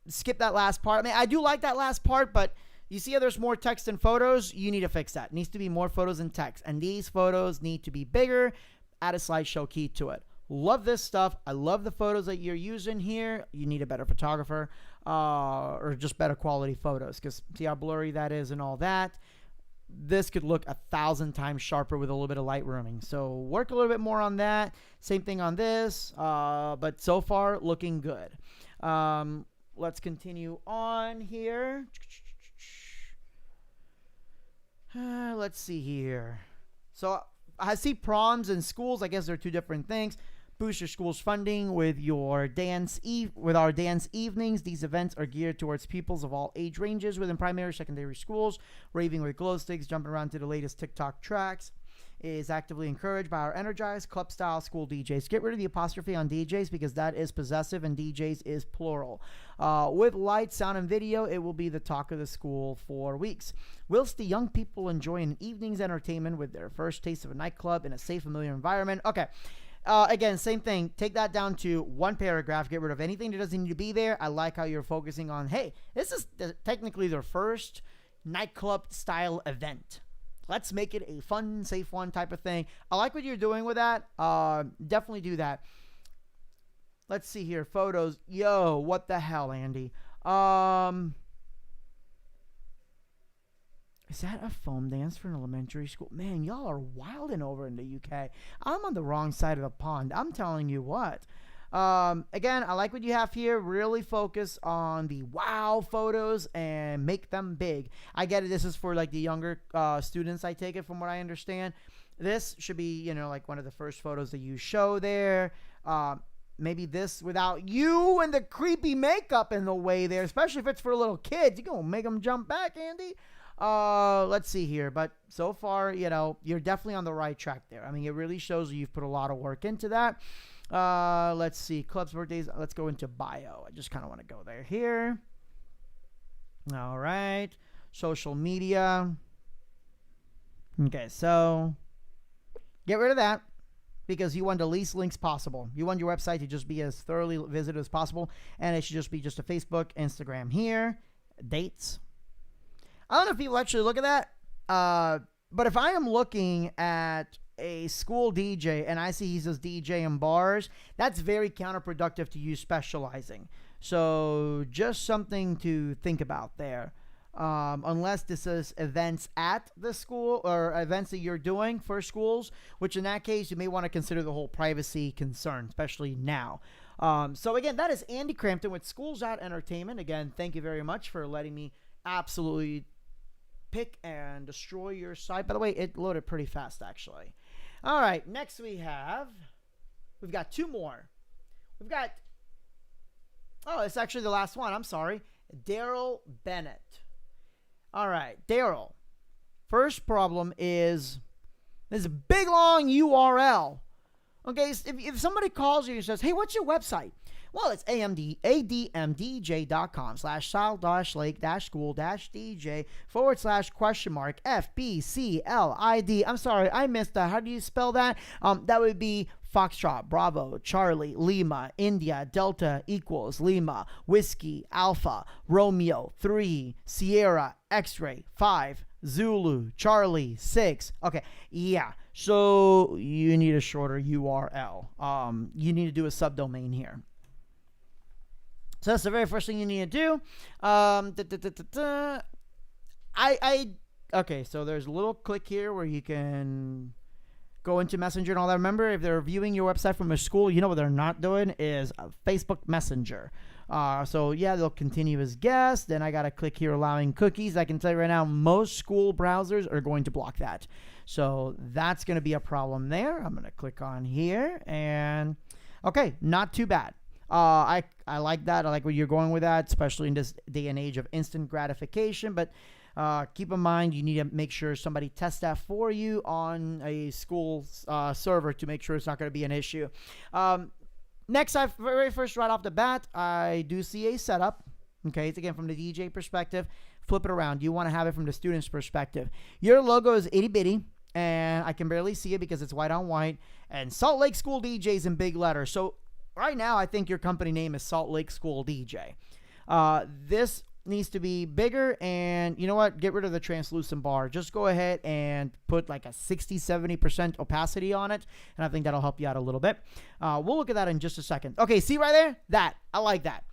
Skip that last part. I mean, I do like that last part, but you see how there's more text and photos? You need to fix that. It needs to be more photos and text. And these photos need to be bigger. Add a slideshow key to it. Love this stuff. I love the photos that you're using here. You need a better photographer or just better quality photos because see how blurry that is and all that. This could look 1,000 times sharper with a little bit of light rooming. So work a little bit more on that. Same thing on this, but so far looking good. Let's continue on here. Let's see here. So I see proms and schools. I guess they're two different things. Boost your school's funding with our dance evenings. These events are geared towards pupils of all age ranges within primary, secondary schools. Raving with glow sticks, jumping around to the latest TikTok tracks is actively encouraged by our energized club-style school DJs. Get rid of the apostrophe on DJs because that is possessive and DJs is plural. With light, sound, and video, it will be the talk of the school for weeks. Whilst the young people enjoy an evening's entertainment with their first taste of a nightclub in a safe, familiar environment. Okay. Again, same thing. Take that down to one paragraph. Get rid of anything that doesn't need to be there. I like how you're focusing on, hey, this is technically their first nightclub-style event. Let's make it a fun, safe one type of thing. I like what you're doing with that. Definitely do that. Let's see here. Photos. Yo, what the hell, Andy? Is that a foam dance for an elementary school? Man, y'all are wilding over in the UK. I'm on the wrong side of the pond. I'm telling you what. Again, I like what you have here. Really focus on the wow photos and make them big. I get it. This is for like the younger students, I take it from what I understand. This should be, you know, like one of the first photos that you show there. Maybe this without you and the creepy makeup in the way there, especially if it's for little kids. You're going to make them jump back, Andy. Let's see here. But so far, you know, you're definitely on the right track there. I mean, it really shows you've put a lot of work into that. Let's see. Clubs, birthdays. Let's go into bio. I just kind of want to go there here. All right. Social media. Okay, so get rid of that because you want the least links possible. You want your website to just be as thoroughly visited as possible, and it should just be just a Facebook, Instagram here, dates. I don't know if people actually look at that, but if I am looking at a school DJ and I see he says DJ in bars, that's very counterproductive to you specializing. So just something to think about there. Unless this is events at the school or events that you're doing for schools, which in that case, you may want to consider the whole privacy concern, especially now. So again, that is Andy Crampton with Schools Out Entertainment. Again, thank you very much for letting me absolutely pick and destroy your site. By the way, it loaded pretty fast, actually. All right, next we've got two more. It's actually the last one. I'm sorry. Daryl Bennett. All right, Daryl. First problem is this big, long URL. Okay, if somebody calls you and says, hey, what's your website? Well, it's admdj.com/child-lake-school-dj /?FBCLID. I'm sorry, I missed that. How do you spell that? That would be Foxtrot, Bravo, Charlie, Lima, India, Delta equals Lima, Whiskey, Alpha, Romeo, 3, Sierra, X-Ray, 5, Zulu, Charlie, 6. Okay, yeah. So you need a shorter URL. You need to do a subdomain here. So that's the very first thing you need to do. Okay, so there's a little click here where you can go into Messenger and all that. Remember, if they're viewing your website from a school, you know what they're not doing is Facebook Messenger. So yeah, they'll continue as guest. Then I got to click here, allowing cookies. I can tell you right now, most school browsers are going to block that. So that's going to be a problem there. I'm going to click on here and okay, not too bad. I like that. I like where you're going with that, especially in this day and age of instant gratification. But keep in mind, you need to make sure somebody tests that for you on a school server to make sure it's not going to be an issue. Next, very first, right off the bat, I do see a setup. Okay, it's again from the DJ perspective. Flip it around. You want to have it from the student's perspective. Your logo is itty bitty, and I can barely see it because it's white on white. And Salt Lake School DJs in big letters. So right now, I think your company name is Salt Lake School DJ. This needs to be bigger, and you know what? Get rid of the translucent bar. Just go ahead and put like a 60-70% opacity on it, and I think that'll help you out a little bit. We'll look at that in just a second. Okay, see right there? That. I like that.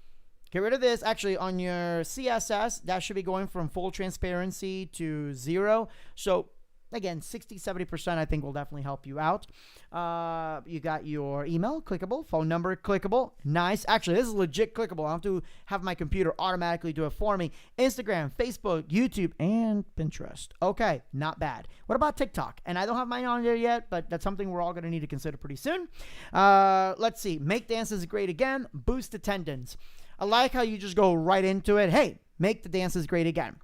Get rid of this. Actually, on your CSS, that should be going from full transparency to 0. So again, 60-70% I think will definitely help you out. You got your email, clickable. Phone number, clickable. Nice. Actually, this is legit clickable. I don't have to have my computer automatically do it for me. Instagram, Facebook, YouTube, and Pinterest. Okay, not bad. What about TikTok? And I don't have mine on there yet, but that's something we're all going to need to consider pretty soon. Let's see. Make dances great again. Boost attendance. I like how you just go right into it. Hey, make the dances great again.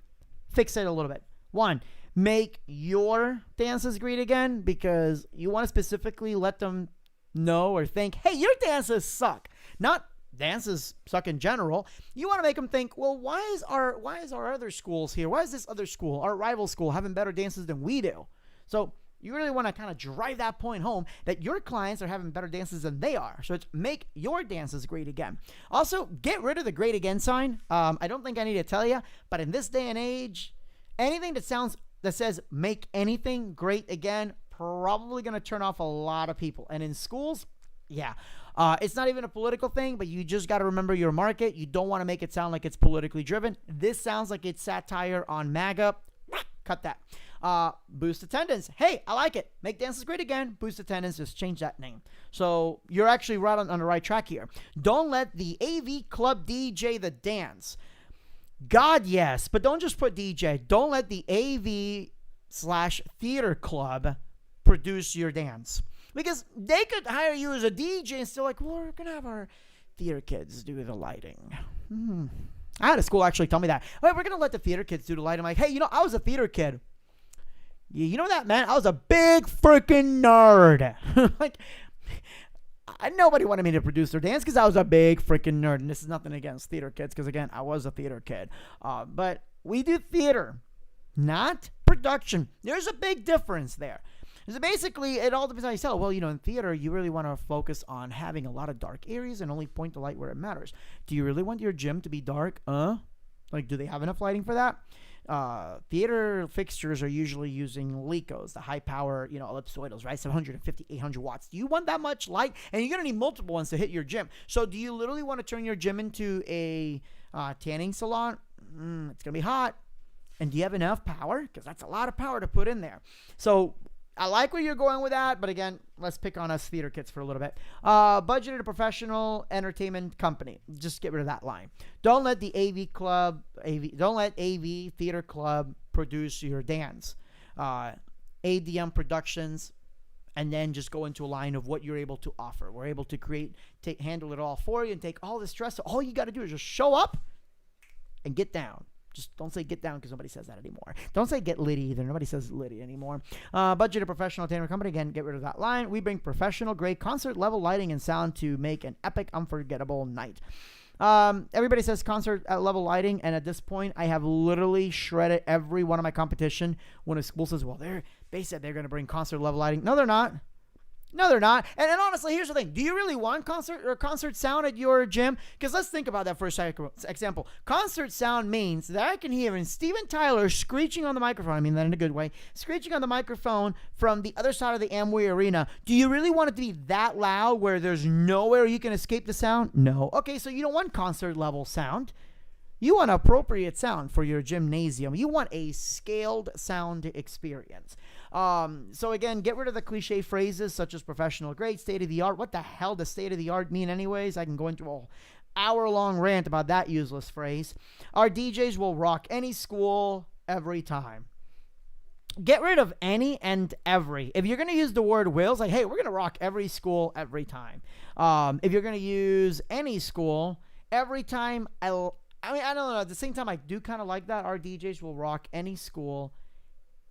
Fix it a little bit. 1. Make your dances great again, because you want to specifically let them know or think, hey, your dances suck. Not dances suck in general. You want to make them think, well, why is our other schools here? Why is this other school, our rival school, having better dances than we do? So you really want to kind of drive that point home that your clients are having better dances than they are. So it's make your dances great again. Also, get rid of the great again sign. I don't think I need to tell you, but in this day and age, anything that says make anything great again, probably going to turn off a lot of people. And in schools, yeah, it's not even a political thing, but you just got to remember your market. You don't want to make it sound like it's politically driven. This sounds like it's satire on MAGA. Cut that. Boost attendance. Hey, I like it. Make dances great again. Boost attendance. Just change that name. So you're actually right on the right track here. Don't let the AV club DJ the dance. God, yes, but don't just put DJ. Don't let the AV/theater club produce your dance, because they could hire you as a DJ and still like, well, we're going to have our theater kids do the lighting. I had a school actually tell me that. Hey, we're going to let the theater kids do the lighting. I'm like, hey, I was a theater kid. You know that, man? I was a big freaking nerd. Like, nobody wanted me to produce their dance because I was a big freaking nerd. And this is nothing against theater kids, because, again, I was a theater kid. But we do theater, not production. There's a big difference there. So basically, it all depends on how you sell. Well, in theater, you really want to focus on having a lot of dark areas and only point the light where it matters. Do you really want your gym to be dark? Like, do they have enough lighting for that? Theater fixtures are usually using LECOs, the high power, ellipsoidals, right? 750, 800 watts. Do you want that much light? And you're going to need multiple ones to hit your gym. So do you literally want to turn your gym into a tanning salon? It's going to be hot. And do you have enough power? Because that's a lot of power to put in there. So I like where you're going with that, but again, let's pick on us theater kids for a little bit. Budgeted professional entertainment company. Just get rid of that line. Don't let the AV theater club produce your dance. ADM Productions, and then just go into a line of what you're able to offer. We're able to handle it all for you and take all the stress. So all you got to do is just show up and get down. Just don't say get down because nobody says that anymore. Don't say get litty either. Nobody says litty anymore. Budgeted professional entertainment company. Again, get rid of that line. We bring professional grade concert level lighting and sound to make an epic, unforgettable night. Everybody says concert level lighting, and at this point, I have literally shredded every one of my competition when a school says, well, they said they're going to bring concert level lighting. No, they're not. No, they're not. And honestly, here's the thing. Do you really want concert sound at your gym? Because let's think about that for a second. Example. Concert sound means that I can hear Steven Tyler screeching on the microphone. I mean that in a good way. Screeching on the microphone from the other side of the Amway Arena. Do you really want it to be that loud where there's nowhere you can escape the sound? No. Okay, so you don't want concert level sound. You want appropriate sound for your gymnasium. You want a scaled sound experience. So again, get rid of the cliche phrases such as professional grade, state of the art. What the hell does state of the art mean anyways? I can go into an hour-long rant about that useless phrase. Our DJs will rock any school every time. Get rid of any and every. If you're going to use the word will, like, hey, we're going to rock every school every time. If you're going to use any school every time, I don't know. At the same time, I do kind of like that. Our DJs will rock any school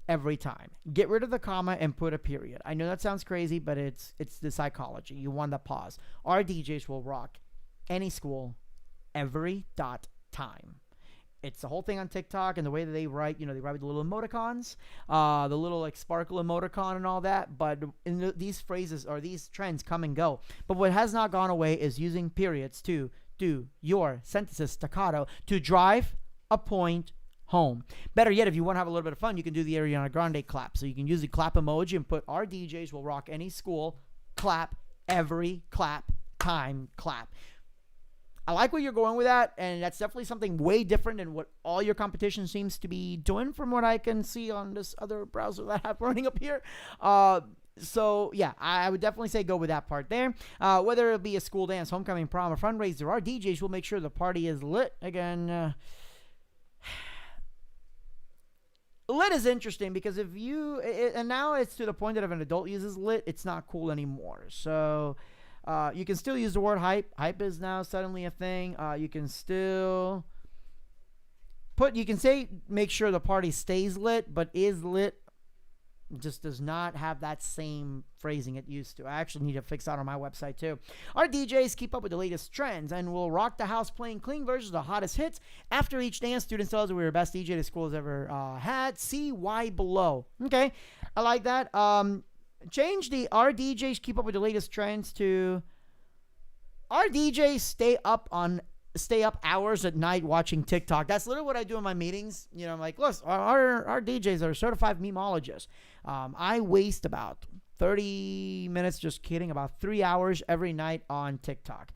every time. Get rid of the comma and put a period. I know that sounds crazy, but it's the psychology. You want the pause. Our DJs will rock any school every time. It's the whole thing on TikTok and the way that they write. They write with the little emoticons, the little like sparkle emoticon and all that. But these phrases or these trends come and go. But what has not gone away is using periods to do your sentences staccato to drive a point home. Better yet, if you want to have a little bit of fun, you can do the Ariana Grande clap. So you can use the clap emoji and put our DJs will rock any school, clap, every clap, time, clap. I like where you're going with that, and that's definitely something way different than what all your competition seems to be doing from what I can see on this other browser that I have running up here. So, yeah, I would definitely say go with that part there. Whether it be a school dance, homecoming, prom, or fundraiser, our DJs will make sure the party is lit. Again, lit is interesting because and now it's to the point that if an adult uses lit, it's not cool anymore. So, you can still use the word hype. Hype is now suddenly a thing. You can still say make sure the party stays lit, but is lit just does not have that same phrasing it used to. I actually need to fix that on my website too. Our DJs keep up with the latest trends and will rock the house playing clean versions of the hottest hits. After each dance, students tell us we're the best DJ the school has ever had. See why below. Okay, I like that. Change the our DJs keep up with the latest trends to our DJs stay up hours at night watching TikTok. That's literally what I do in my meetings. I'm like, listen, our DJs are certified memologists. I waste about 30 minutes, just kidding, about 3 hours every night on TikTok.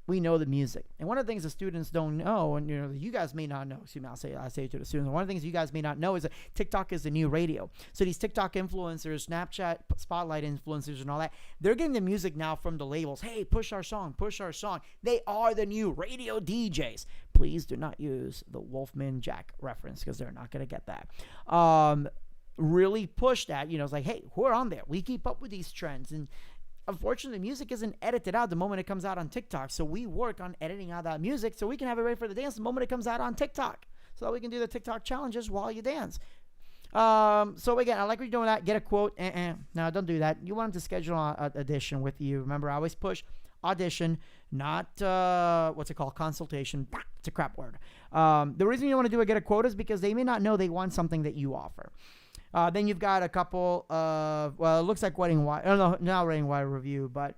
We know the music. And one of the things the students don't know, and you guys may not know, excuse me, I say it to the students, one of the things you guys may not know is that TikTok is the new radio. So these TikTok influencers, Snapchat, Spotlight influencers and all that, they're getting the music now from the labels. Hey, push our song, push our song. They are the new radio DJs. Please do not use the Wolfman Jack reference because they're not going to get that. Really push that, it's like, hey, we're on there. We keep up with these trends. And unfortunately, music isn't edited out the moment it comes out on TikTok. So we work on editing out that music so we can have it ready for the dance the moment it comes out on TikTok. So that we can do the TikTok challenges while you dance. So again, I like what you're doing that. Get a quote. No, don't do that. You want them to schedule an audition with you. Remember, I always push audition, not consultation. It's a crap word. The reason you want to do a get a quote is because they may not know they want something that you offer. Then you've got a couple of, it looks like Wedding Wire. I don't know, not Wedding Wire review, but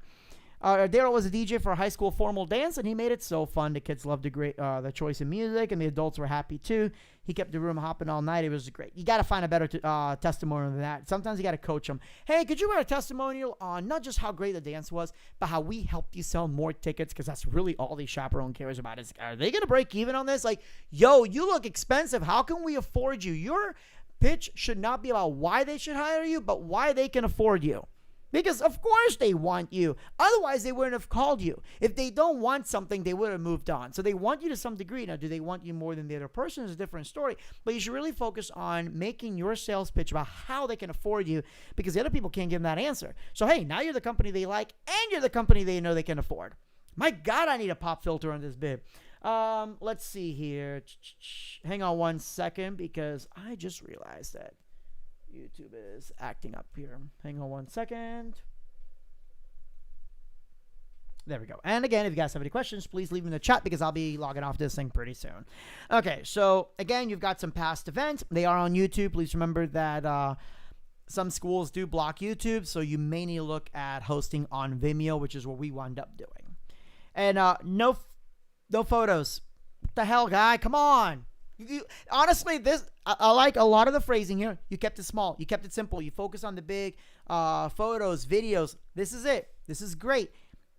Daryl was a DJ for a high school formal dance, and he made it so fun. The kids loved the choice of music, and the adults were happy too. He kept the room hopping all night. It was great. You got to find a better testimonial than that. Sometimes you got to coach them. Hey, could you write a testimonial on not just how great the dance was, but how we helped you sell more tickets? Because that's really all the chaperone cares about. Is are they going to break even on this? Like, yo, you look expensive. How can we afford you? Your pitch should not be about why they should hire you, but why they can afford you. Because of course they want you. Otherwise, they wouldn't have called you. If they don't want something, they would have moved on. So they want you to some degree. Now, do they want you more than the other person is a different story. But you should really focus on making your sales pitch about how they can afford you, because the other people can't give them that answer. So, hey, now you're the company they like, and you're the company they know they can afford. My God, I need a pop filter on this bib. Let's see here. Hang on one second because I just realized that YouTube is acting up here. Hang on one second. There we go. And again, if you guys have any questions, please leave them in the chat because I'll be logging off this thing pretty soon. Okay, so again, you've got some past events. They are on YouTube. Please remember that some schools do block YouTube, so you may need to look at hosting on Vimeo, which is what we wound up doing. And no photos. What the hell, guy? Come on. Honestly, I like a lot of the phrasing here. You kept it small. You kept it simple. You focus on the big photos, videos. This is it. This is great.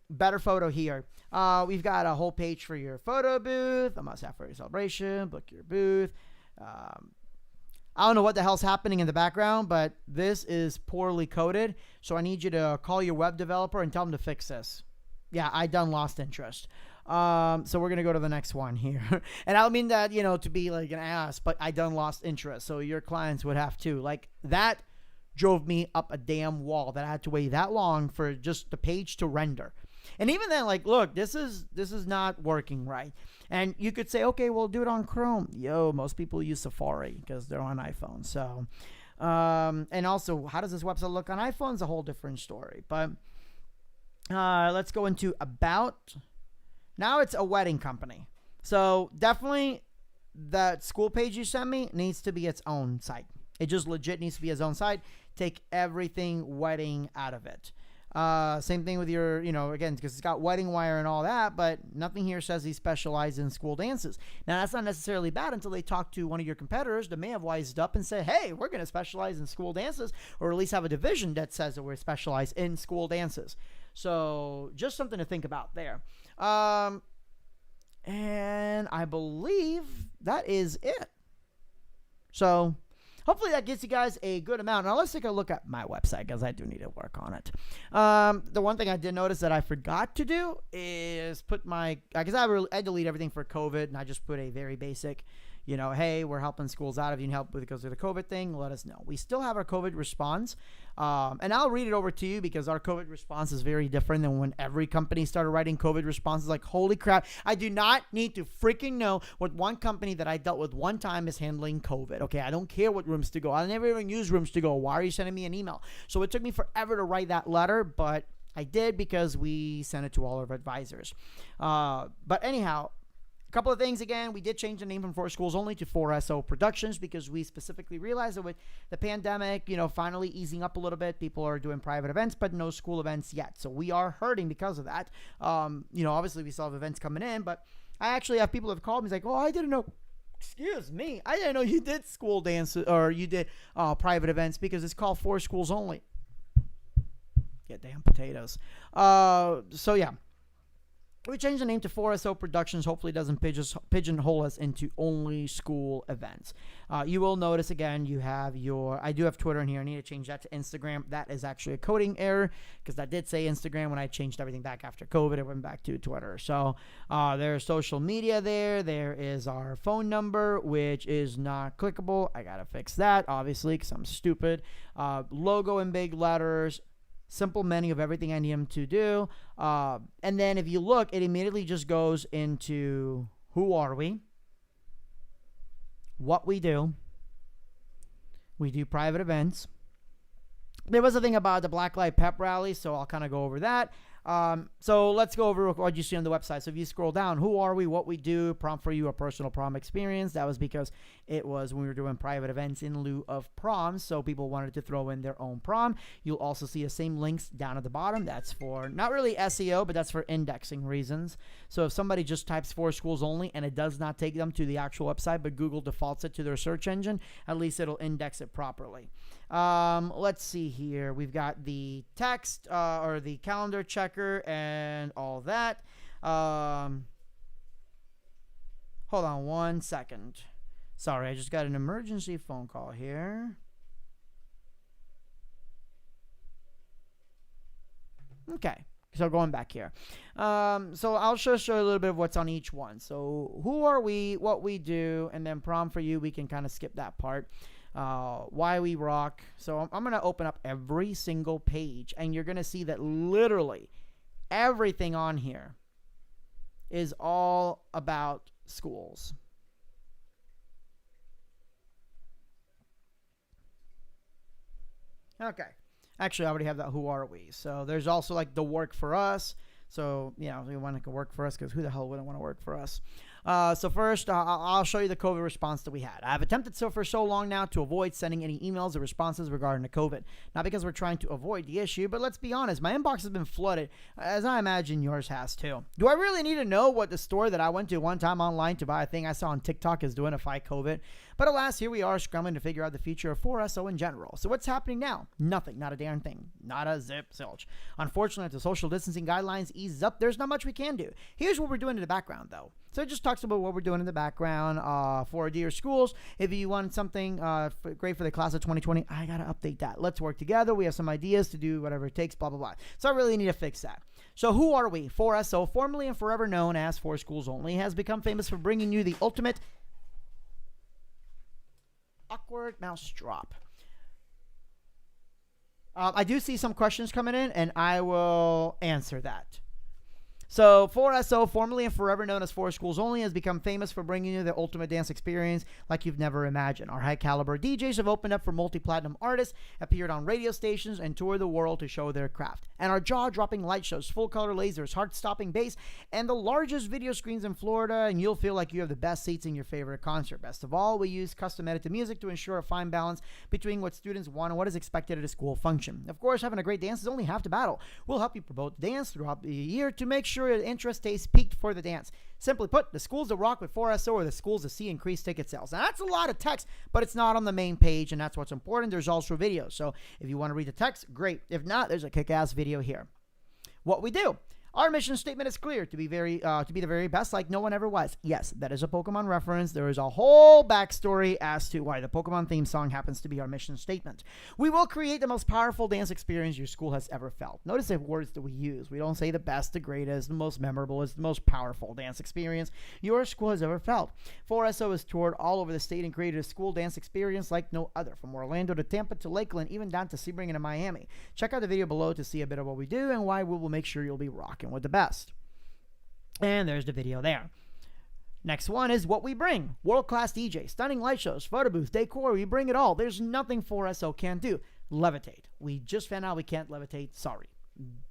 Better photo here. We've got a whole page for your photo booth, a must-have for your celebration, book your booth. I don't know what the hell's happening in the background, but this is poorly coded. So I need you to call your web developer and tell them to fix this. Yeah, I done lost interest. So we're going to go to the next one here. And I don't mean that, to be like an ass, but I done lost interest. So your clients would have to. Like, that drove me up a damn wall that I had to wait that long for just the page to render. And even then, like, look, this is not working right. And you could say, okay, we'll do it on Chrome. Most people use Safari because they're on iPhone. So, and also, how does this website look on iPhone is a whole different story. But let's go into About. Now it's a wedding company. So definitely that school page you sent me needs to be its own site. It just legit needs to be its own site. Take everything wedding out of it. Same thing with your, again, because it's got wedding wire and all that, but nothing here says he specializes in school dances. Now, that's not necessarily bad until they talk to one of your competitors that may have wised up and said, hey, we're going to specialize in school dances, or at least have a division that says that we're specialized in school dances. So just something to think about there. And I believe that is it. So hopefully that gives you guys a good amount. Now let's take a look at my website because I do need to work on it. The one thing I did notice that I forgot to do is put because I delete everything for COVID and I just put a very basic, hey, we're helping schools out. If you need help because of the COVID thing, let us know. We still have our COVID response. And I'll read it over to you because our COVID response is very different than when every company started writing COVID responses. Like, holy crap, I do not need to freaking know what one company that I dealt with one time is handling COVID. Okay, I don't care what rooms to go. I never even use rooms to go. Why are you sending me an email? So it took me forever to write that letter, but I did because we sent it to all of our advisors. But anyhow, a couple of things. Again, we did change the name from 4 Schools Only to 4SO Productions because we specifically realized that with the pandemic, finally easing up a little bit, people are doing private events, but no school events yet. So we are hurting because of that. Obviously we still have events coming in, but I actually have people who have called me like, oh, I didn't know. Excuse me. I didn't know you did school dances or you did private events because it's called 4 Schools Only. Yeah, damn potatoes. So yeah. We changed the name to 4SO Productions. Hopefully it doesn't pigeonhole us into only school events. You will notice, again, I do have Twitter in here. I need to change that to Instagram. That is actually a coding error because that did say Instagram when I changed everything back after COVID. It went back to Twitter. So there's social media there. There is our phone number, which is not clickable. I got to fix that, obviously, because I'm stupid. Logo in big letters. Simple menu of everything I need them to do. And then if you look, it immediately just goes into who are we, what we do. We do private events. There was a thing about the Blacklight Pep Rally, so I'll kind of go over that. So let's go over what you see on the website. So if you scroll down, who are we, what we do, prompt for you, a personal prom experience. That was because it was when we were doing private events in lieu of proms, so people wanted to throw in their own prom. You'll also see the same links down at the bottom. That's for not really SEO, but that's for indexing reasons. So if somebody just types 4 Schools Only and it does not take them to the actual website, but Google defaults it to their search engine, at least it'll index it properly. Let's see here. We've got the text or the calendar checker and all that. Hold on one second. Sorry, I just got an emergency phone call here. Okay. So going back here. So I'll just show you a little bit of what's on each one. So who are we, what we do, and then prom for you, we can kind of skip that part. Why we rock. So I'm going to open up every single page, and you're going to see that literally everything on here is all about schools. Okay. Actually, I already have that. Who are we? So there's also like the work for us. So, we want to work for us because who the hell wouldn't want to work for us? So first, I'll show you the COVID response that we had. I've attempted for so long now to avoid sending any emails or responses regarding the COVID. Not because we're trying to avoid the issue, but let's be honest, my inbox has been flooded, as I imagine yours has too. Do I really need to know what the store that I went to one time online to buy a thing I saw on TikTok is doing to fight COVID? But alas, here we are scrambling to figure out the future of 4SO in general. So what's happening now? Nothing. Not a darn thing. Not a zip zilch. Unfortunately, if the social distancing guidelines ease up, there's not much we can do. Here's what we're doing in the background, though. So it just talks about what we're doing in the background for our dear schools. If you want something great for the class of 2020, I got to update that. Let's work together. We have some ideas to do whatever it takes, blah, blah, blah. So I really need to fix that. So who are we? 4SO, formerly and forever known as 4 Schools Only, has become famous for bringing you the ultimate awkward mouse drop. I do see some questions coming in, and I will answer that. So 4SO, formerly and forever known as 4 Schools Only, has become famous for bringing you the ultimate dance experience like you've never imagined. Our high-caliber DJs have opened up for multi-platinum artists, appeared on radio stations, and toured the world to show their craft. And our jaw-dropping light shows, full-color lasers, heart-stopping bass, and the largest video screens in Florida, and you'll feel like you have the best seats in your favorite concert. Best of all, we use custom-edited music to ensure a fine balance between what students want and what is expected at a school function. Of course, having a great dance is only half the battle. We'll help you promote dance throughout the year to make sure the interest stays peaked for the dance. Simply put, the schools that rock with 4SO are the schools that see increased ticket sales. Now, that's a lot of text, but it's not on the main page, and that's what's important. There's also videos. So if you want to read the text, great. If not, there's a kick-ass video here. What we do. Our mission statement is clear: to be the very best like no one ever was. Yes, that is a Pokemon reference. There is a whole backstory as to why the Pokemon theme song happens to be our mission statement. We will create the most powerful dance experience your school has ever felt. Notice the words that we use. We don't say the best, the greatest, the most memorable. It's the most powerful dance experience your school has ever felt. 4SO has toured all over the state and created a school dance experience like no other, from Orlando to Tampa to Lakeland, even down to Sebring and Miami. Check out the video below to see a bit of what we do and why we will make sure you'll be rocking with the best. And there's the video there. Next one is what we bring. World-class DJ, stunning light shows, photo booths, decor, we bring it all. There's nothing 4SO can't do. Levitate. We just found out we can't levitate. Sorry.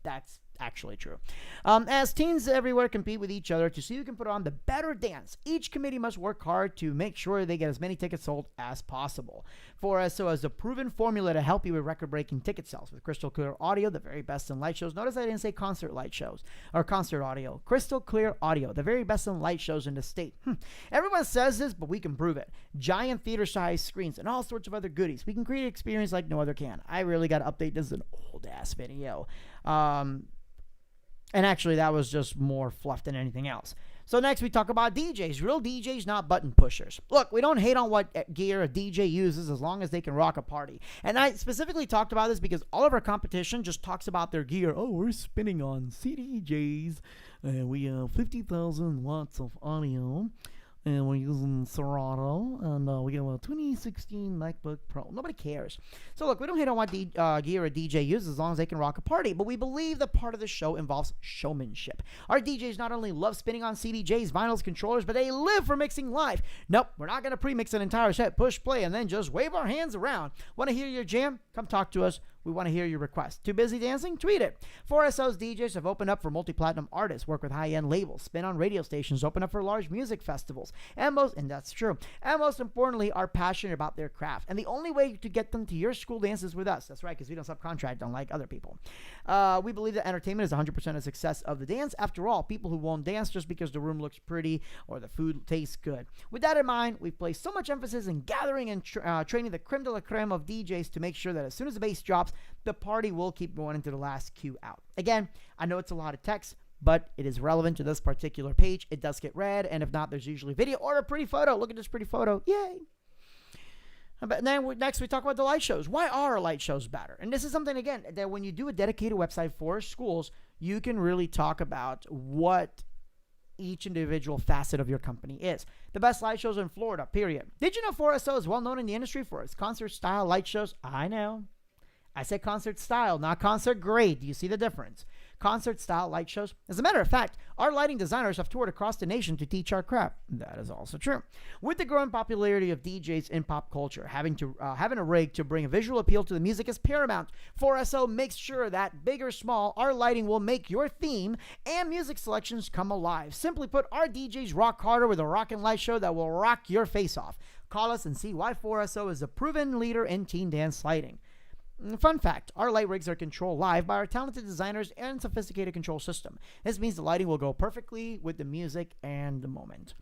That's actually true. As teens everywhere compete with each other to see who can put on the better dance, each committee must work hard to make sure they get as many tickets sold as possible. 4SO has a proven formula to help you with record-breaking ticket sales with crystal clear audio, the very best in light shows. Notice I didn't say concert light shows or concert audio. Crystal clear audio, the very best in light shows in the state. Everyone says this, but we can prove it. Giant theater-sized screens and all sorts of other goodies. We can create an experience like no other can. I really got to update. This is an old-ass video. And actually, that was just more fluff than anything else. So next, we talk about DJs. Real DJs, not button pushers. Look, we don't hate on what gear a DJ uses as long as they can rock a party. And I specifically talked about this because all of our competition just talks about their gear. Oh, we're spinning on CDJs. And we have 50,000 watts of audio. And we're using Serato, and we have a 2016 MacBook Pro. Nobody cares. So look, we don't hate on what gear a DJ uses as long as they can rock a party, but we believe that part of the show involves showmanship. Our DJs not only love spinning on CDJs, vinyls, controllers, but they live for mixing live. Nope, we're not going to pre-mix an entire set, push play, and then just wave our hands around. Want to hear your jam? Come talk to us. We want to hear your request. Too busy dancing? Tweet it. 4SO's DJs have opened up for multi-platinum artists, work with high-end labels, spin on radio stations, open up for large music festivals, and that's true. And most importantly, are passionate about their craft. And the only way to get them to your school dance is with us. That's right, because we don't subcontract unlike other people. We believe that entertainment is 100% of the success of the dance. After all, people who won't dance just because the room looks pretty or the food tastes good. With that in mind, we've placed so much emphasis in gathering and training the creme de la creme of DJs to make sure that as soon as the bass drops, the party will keep going into the last cue out. Again, I know it's a lot of text, but it is relevant to this particular page. It does get read, and if not, there's usually video or a pretty photo. Look at this pretty photo. Yay! But then next we talk about the light shows. Why are our light shows better? And this is something, again, that when you do a dedicated website for schools, you can really talk about what each individual facet of your company is. The best light shows in Florida, period. Did you know 4SO is well known in the industry for its concert-style light shows? I know. I said concert style, not concert grade. Do you see the difference? concert-style light shows. As a matter of fact, our lighting designers have toured across the nation to teach our craft. That is also true. With the growing popularity of DJs in pop culture, having a rig to bring a visual appeal to the music is paramount. 4SO makes sure that, big or small, our lighting will make your theme and music selections come alive. Simply put, our DJs rock harder with a rockin' light show that will rock your face off. Call us and see why 4SO is a proven leader in teen dance lighting. Fun fact, our light rigs are controlled live by our talented designers and sophisticated control system. This means the lighting will go perfectly with the music and the moment.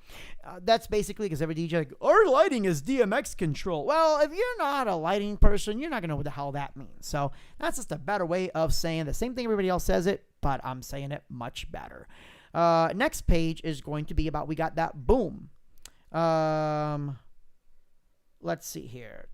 That's basically because every DJ, our lighting is DMX control. Well, if you're not a lighting person, you're not going to know what the hell that means. So that's just a better way of saying the same thing everybody else says it, but I'm saying it much better. Next page is going to be about, we got that boom. Let's see here.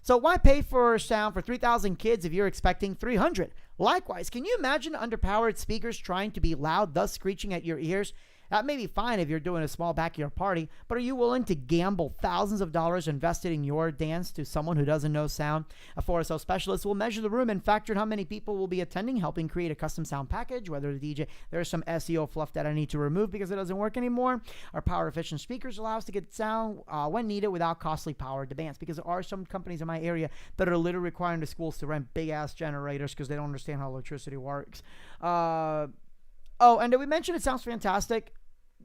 So why pay for sound for 3,000 kids if you're expecting 300? Likewise, can you imagine underpowered speakers trying to be loud, thus screeching at your ears? That may be fine if you're doing a small backyard party, but are you willing to gamble thousands of dollars invested in your dance to someone who doesn't know sound? A 4SO specialist will measure the room and factor in how many people will be attending, helping create a custom sound package, whether the DJ, there's some SEO fluff that I need to remove because it doesn't work anymore. Our power-efficient speakers allow us to get sound when needed without costly power demands, because there are some companies in my area that are literally requiring the schools to rent big-ass generators because they don't understand how electricity works. And did we mention it sounds fantastic?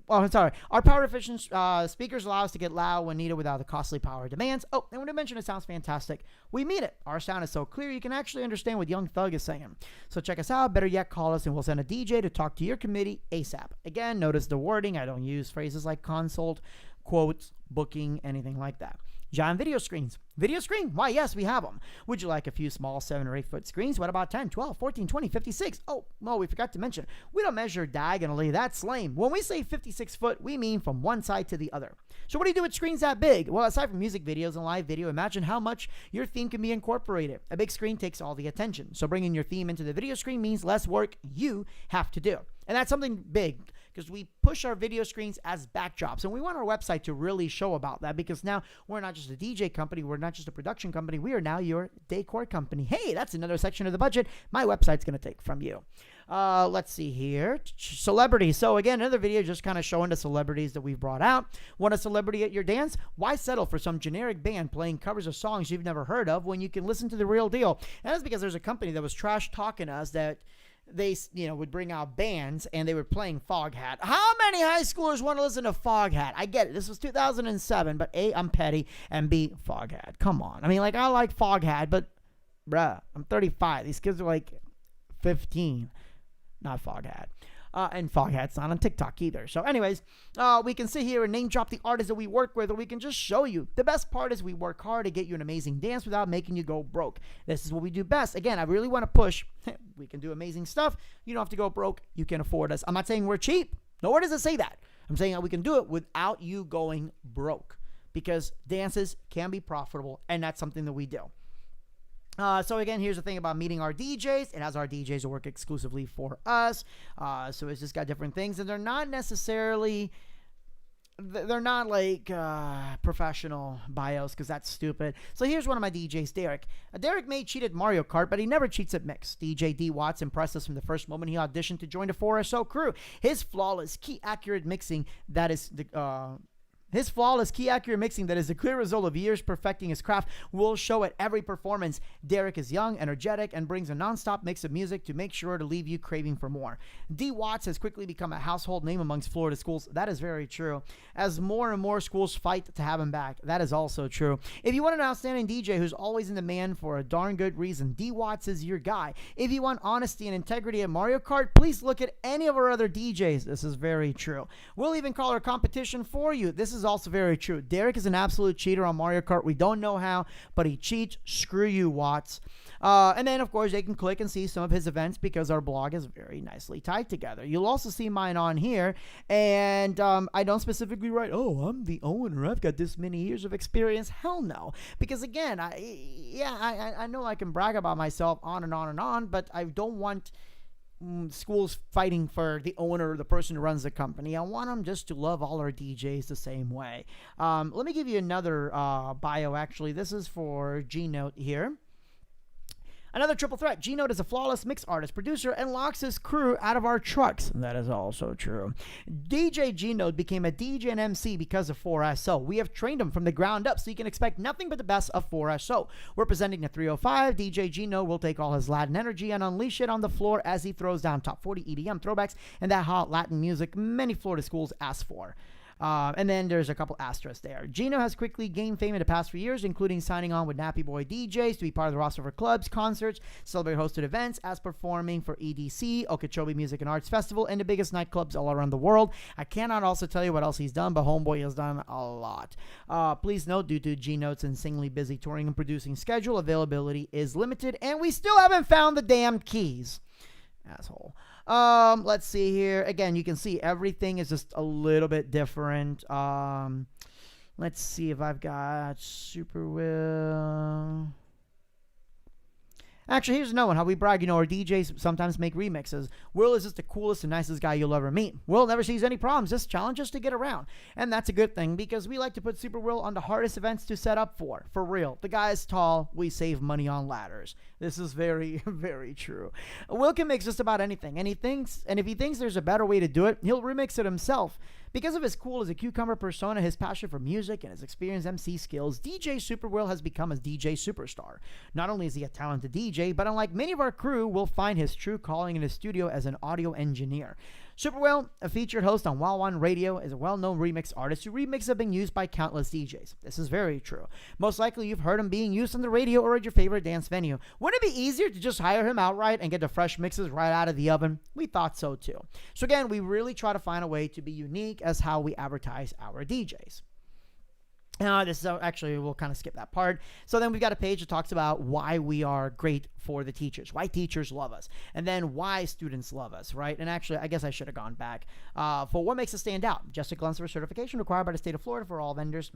Oh, sorry. Our power-efficient speakers allow us to get loud when needed without the costly power demands. Oh, and when I mention it sounds fantastic, we mean it. Our sound is so clear you can actually understand what Young Thug is saying. So check us out. Better yet, call us and we'll send a DJ to talk to your committee ASAP. Again, notice the wording. I don't use phrases like consult, quotes, booking, anything like that. Giant video screens. Video screen? Why, yes, we have them. Would you like a few small 7 or 8 foot screens? What about 10, 12, 14, 20, 56? Oh, no, we forgot to mention, we don't measure diagonally. That's lame. When we say 56 foot, we mean from one side to the other. So what do you do with screens that big? Well, aside from music videos and live video, imagine how much your theme can be incorporated. A big screen takes all the attention. So bringing your theme into the video screen means less work you have to do. And that's something big, because we push our video screens as backdrops. And we want our website to really show about that, because now we're not just a DJ company. We're not just a production company. We are now your decor company. Hey, that's another section of the budget my website's going to take from you. Let's see here. Celebrities. So again, another video just kind of showing the celebrities that we've brought out. Want a celebrity at your dance? Why settle for some generic band playing covers of songs you've never heard of when you can listen to the real deal? And that's because there's a company that was trash talking us that they, would bring out bands and they were playing Foghat. How many high schoolers want to listen to Foghat? I get it. This was 2007, but A, I'm petty, and B, Foghat. Come on. I mean, I like Foghat, but bruh, I'm 35. These kids are like 15. Not Foghat. And Foghat's not on TikTok either. So anyways, we can sit here and name drop the artists that we work with, or we can just show you. The best part is we work hard to get you an amazing dance without making you go broke. This is what we do best. Again, I really want to push. We can do amazing stuff. You don't have to go broke. You can afford us. I'm not saying we're cheap. Nowhere does it say that. I'm saying that we can do it without you going broke, because dances can be profitable, and that's something that we do. So again, here's the thing about meeting our DJs. It has our DJs that work exclusively for us. So it's just got different things, and they're not necessarily, they're not like professional bios, because that's stupid. So here's one of my DJs, Derek. Derek may cheat at Mario Kart, but he never cheats at mix. DJ D Watts impressed us from the first moment he auditioned to join the 4SO crew. His flawless, key accurate mixing that is the His flawless, key accurate mixing that is the clear result of years perfecting his craft will show at every performance. Derek is young, energetic, and brings a non-stop mix of music to make sure to leave you craving for more. D. Watts has quickly become a household name amongst Florida schools. That is very true. As more and more schools fight to have him back, that is also true. If you want an outstanding DJ who's always in demand for a darn good reason, D. Watts is your guy. If you want honesty and integrity at Mario Kart, please look at any of our other DJs. This is very true. We'll even call our competition for you. This is also very true. Derek is an absolute cheater on Mario Kart. We don't know how, but he cheats. Screw you, Watts. And then, of course, they can click and see some of his events because our blog is very nicely tied together. You'll also see mine on here. And I don't specifically write, oh, I'm the owner, I've got this many years of experience. Hell no. Because, again, I know I can brag about myself on and on and on, but I don't want schools fighting for the owner, the person who runs the company. I want them just to love all our DJs the same way. Let me give you another bio, actually. This is for G Note here. Another triple threat. G-Note is a flawless mix artist, producer, and locks his crew out of our trucks. That is also true. DJ G-Note became a DJ and MC because of 4SO. We have trained him from the ground up, so you can expect nothing but the best of 4SO. We're presenting the 305. DJ G-Note will take all his Latin energy and unleash it on the floor as he throws down top 40 EDM throwbacks and that hot Latin music many Florida schools ask for. And then there's a couple asterisks there. Gino has quickly gained fame in the past few years, including signing on with Nappy Boy DJs to be part of the roster for clubs, concerts, celebrate hosted events, as performing for EDC, Okeechobee Music and Arts Festival, and the biggest nightclubs all around the world. I cannot also tell you what else he's done, but Homeboy has done a lot. Please note, due to G-Note's insanely busy touring and producing schedule, availability is limited, and we still haven't found the damn keys. Asshole. Let's see here. Again, you can see everything is just a little bit different. Let's see if I've got Super Will. Actually, here's another one. How we brag, our DJs sometimes make remixes. Will is just the coolest and nicest guy you'll ever meet. Will never sees any problems, just challenges to get around. And that's a good thing because we like to put Super Will on the hardest events to set up for. For real. The guy is tall. We save money on ladders. This is very, very true. Will can mix just about anything. And if he thinks there's a better way to do it, he'll remix it himself. Because of his cool as a cucumber persona, his passion for music, and his experienced MC skills, DJ Super Will has become a DJ superstar. Not only is he a talented DJ, but unlike many of our crew, will find his true calling in his studio as an audio engineer. Super Will, a featured host on Wild One Radio, is a well-known remix artist whose remixes have been used by countless DJs. This is very true. Most likely you've heard him being used on the radio or at your favorite dance venue. Wouldn't it be easier to just hire him outright and get the fresh mixes right out of the oven? We thought so too. So again, we really try to find a way to be unique as how we advertise our DJs. This is actually, we'll kind of skip that part. So then we've got a page that talks about why we are great for the teachers, why teachers love us, and then why students love us, right? And actually, I guess I should have gone back. For what makes us stand out, just a glance for certification required by the state of Florida for all vendors.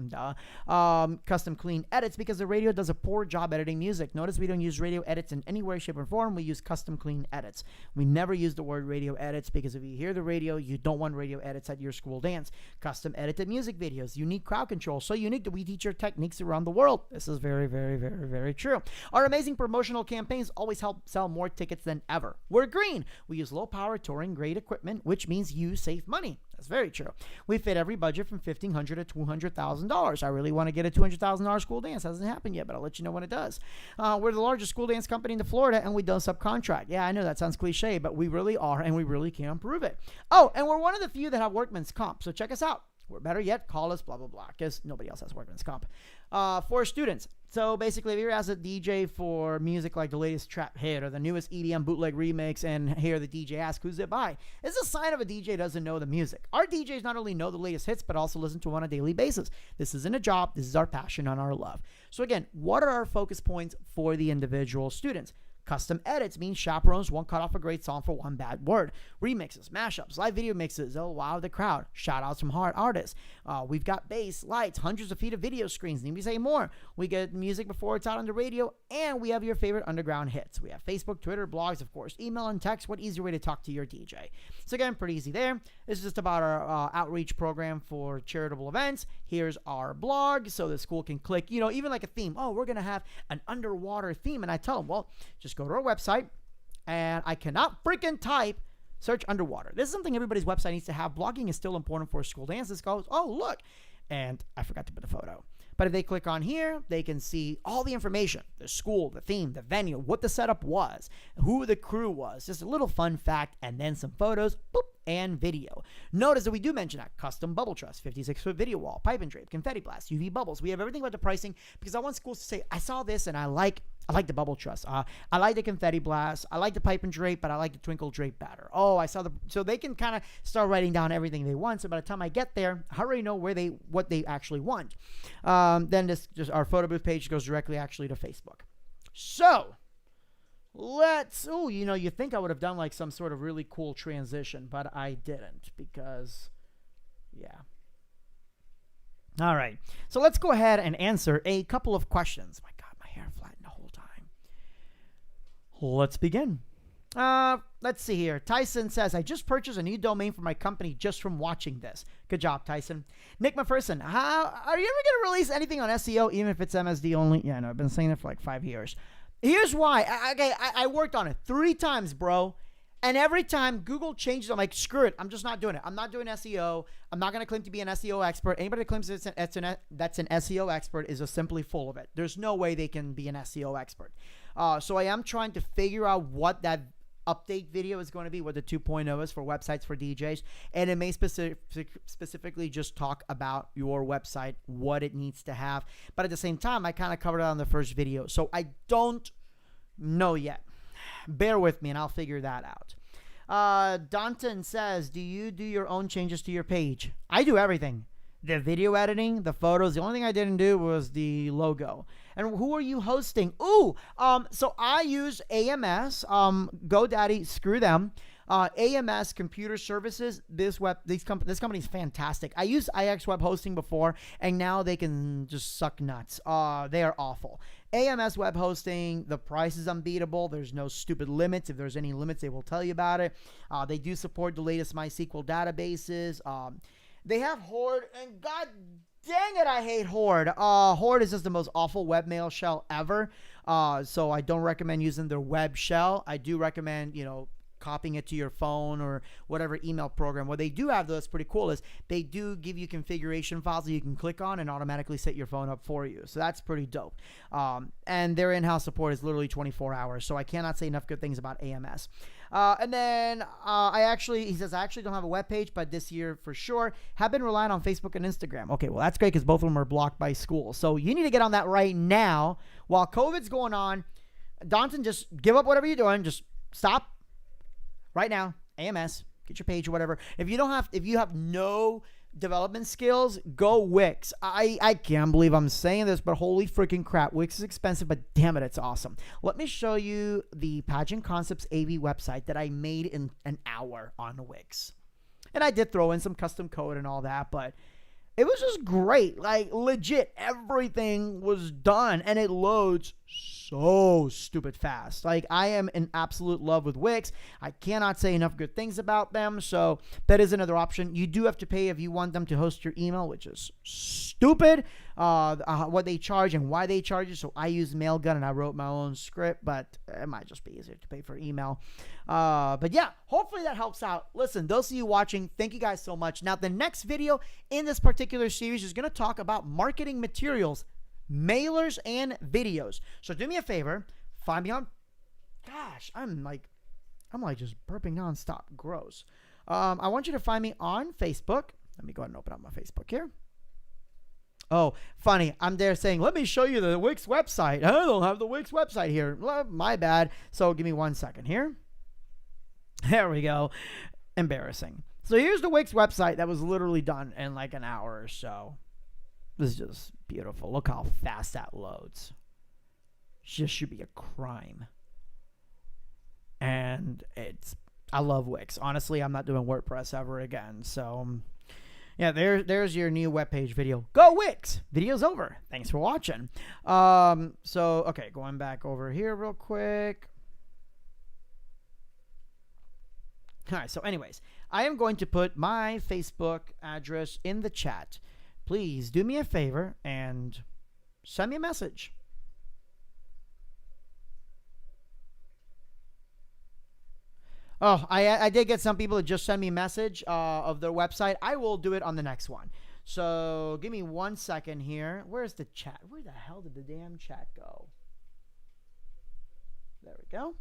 Custom clean edits because the radio does a poor job editing music. Notice we don't use radio edits in any way, shape, or form. We use custom clean edits. We never use the word radio edits because if you hear the radio, you don't want radio edits at your school dance. Custom edited music videos, unique crowd control, so unique that we teach your techniques around the world. This is very, very, very, very true. Our amazing promotional campaigns always help sell more tickets than ever. We're green. We use low power touring grade equipment, which means you save money. That's very true. We fit every budget from $1,500 to $200,000. I really want to get a $200,000 school dance. Hasn't happened yet, but I'll let you know when it does. We're the largest school dance company in Florida, and we don't subcontract. Yeah, I know that sounds cliche, but we really are, and we really can prove it. Oh, and we're one of the few that have workman's comp, so check us out. Or better yet, call us, blah, blah, blah, because nobody else has workman's comp. For students. So basically, if you're as a DJ for music like the latest trap hit or the newest EDM bootleg remix and hear the DJ ask, who's it by? It's a sign of a DJ doesn't know the music. Our DJs not only know the latest hits, but also listen to on a daily basis. This isn't a job. This is our passion and our love. So again, what are our focus points for the individual students? Custom edits means chaperones won't cut off a great song for one bad word. Remixes, mashups, live video mixes, oh wow, the crowd. Shout outs from hard artists. We've got bass, lights, hundreds of feet of video screens. Need we say more? We get music before it's out on the radio, and we have your favorite underground hits. We have Facebook, Twitter, blogs, of course, email and text. What easier way to talk to your DJ? So again, pretty easy there. This is just about our outreach program for charitable events. Here's our blog, so the school can click, even like a theme. Oh, we're going to have an underwater theme. And I tell them, well, just go to our website, and I cannot freaking type search underwater. This is something everybody's website needs to have. Blogging is still important for a school dance. This goes, oh, look. And I forgot to put a photo. But if they click on here, they can see all the information, the school, the theme, the venue, what the setup was, who the crew was, just a little fun fact, and then some photos, boop, and video. Notice that we do mention that custom bubble truss, 56-foot video wall, pipe and drape, confetti blast, UV bubbles. We have everything about the pricing because I want schools to say, I saw this and I like the bubble truss. I like the confetti blast. I like the pipe and drape, but I like the twinkle drape better. Oh, so they can kind of start writing down everything they want. So by the time I get there, I already know what they actually want. Then just our photo booth page goes directly actually to Facebook. So you think I would have done like some sort of really cool transition, but I didn't because, yeah. All right. So let's go ahead and answer a couple of questions. My God, my hair flattened the whole time. Let's begin. Let's see here. Tyson says, I just purchased a new domain for my company just from watching this. Good job, Tyson. Nick McPherson, are you ever going to release anything on SEO, even if it's MSD only? Yeah, no, I've been saying that for like 5 years. Here's why. I worked on it 3 times, bro. And every time Google changes, I'm like, screw it. I'm just not doing it. I'm not doing SEO. I'm not going to claim to be an SEO expert. Anybody that claims that's an SEO expert is just simply full of it. There's no way they can be an SEO expert. So I am trying to figure out what that update video is going to be, what the 2.0 is for websites for DJs. And it may specifically just talk about your website, what it needs to have. But at the same time, I kind of covered it on the first video. So I don't know yet. Bear with me and I'll figure that out. Danton says, do you do your own changes to your page? I do everything. The video editing, the photos. The only thing I didn't do was the logo. And who are you hosting? So I use AMS. GoDaddy, screw them. AMS Computer Services. This company is fantastic. I used IX Web Hosting before, and now they can just suck nuts. They are awful. AMS Web Hosting, the price is unbeatable. There's no stupid limits. If there's any limits, they will tell you about it. They do support the latest MySQL databases. They have Horde, and god dang it, I hate Horde. Horde is just the most awful webmail shell ever. So I don't recommend using their web shell. I do recommend, copying it to your phone or whatever email program. What they do have, though, that's pretty cool, is they do give you configuration files that you can click on and automatically set your phone up for you. So that's pretty dope. And their in-house support is literally 24 hours. So I cannot say enough good things about AMS. And then he says, I actually don't have a web page, but this year for sure have been relying on Facebook and Instagram. Okay, well, that's great because both of them are blocked by school. So you need to get on that right now while COVID's going on. Danton, just give up whatever you're doing. Just stop. Right now, AMS, get your page or whatever. If you have no development skills, go Wix. I can't believe I'm saying this, but holy freaking crap. Wix is expensive, but damn it, it's awesome. Let me show you the Pageant Concepts AV website that I made in an hour on Wix. And I did throw in some custom code and all that, but it was just great. Like, legit, everything was done, and it loads so stupid fast. Like, I am in absolute love with Wix. I cannot say enough good things about them, so that is another option. You do have to pay if you want them to host your email, which is stupid, what they charge and why they charge it. So I use Mailgun, and I wrote my own script, but it might just be easier to pay for email. But yeah, hopefully that helps out. Listen, those of you watching, thank you guys so much. Now, the next video in this particular series is going to talk about marketing materials, mailers, and videos. So do me a favor, find me on, gosh, I'm like just burping nonstop. Gross. I want you to find me on Facebook. Let me go ahead and open up my Facebook here. Oh, funny. I'm there saying, let me show you the Wix website. I don't have the Wix website here. My bad. So give me 1 second here. There we go. Embarrassing. So here's the Wix website that was literally done in like an hour or so. This is just beautiful. Look how fast that loads. Just should be a crime. And I love Wix. Honestly, I'm not doing WordPress ever again. So yeah, there's your new webpage video. Go Wix! Video's over. Thanks for watching. Okay, going back over here real quick. All right, so anyways, I am going to put my Facebook address in the chat. Please do me a favor and send me a message. Oh, I did get some people to just send me a message of their website. I will do it on the next one. So give me 1 second here. Where's the chat? Where the hell did the damn chat go? There we go.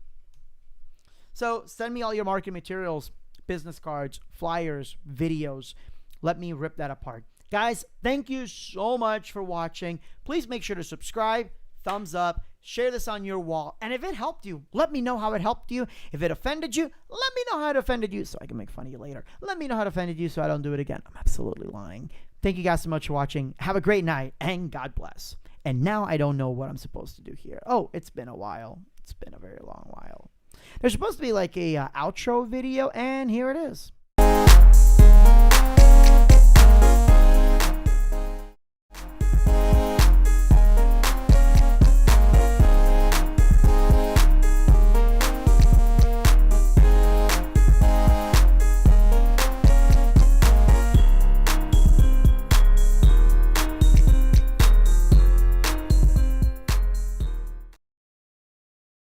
So send me all your marketing materials, business cards, flyers, videos. Let me rip that apart. Guys, thank you so much for watching. Please make sure to subscribe, thumbs up, share this on your wall. And if it helped you, let me know how it helped you. If it offended you, let me know how it offended you so I can make fun of you later. Let me know how it offended you so I don't do it again. I'm absolutely lying. Thank you guys so much for watching. Have a great night and God bless. And now I don't know what I'm supposed to do here. Oh, it's been a while. It's been a very long while. There's supposed to be like a outro video, and here it is.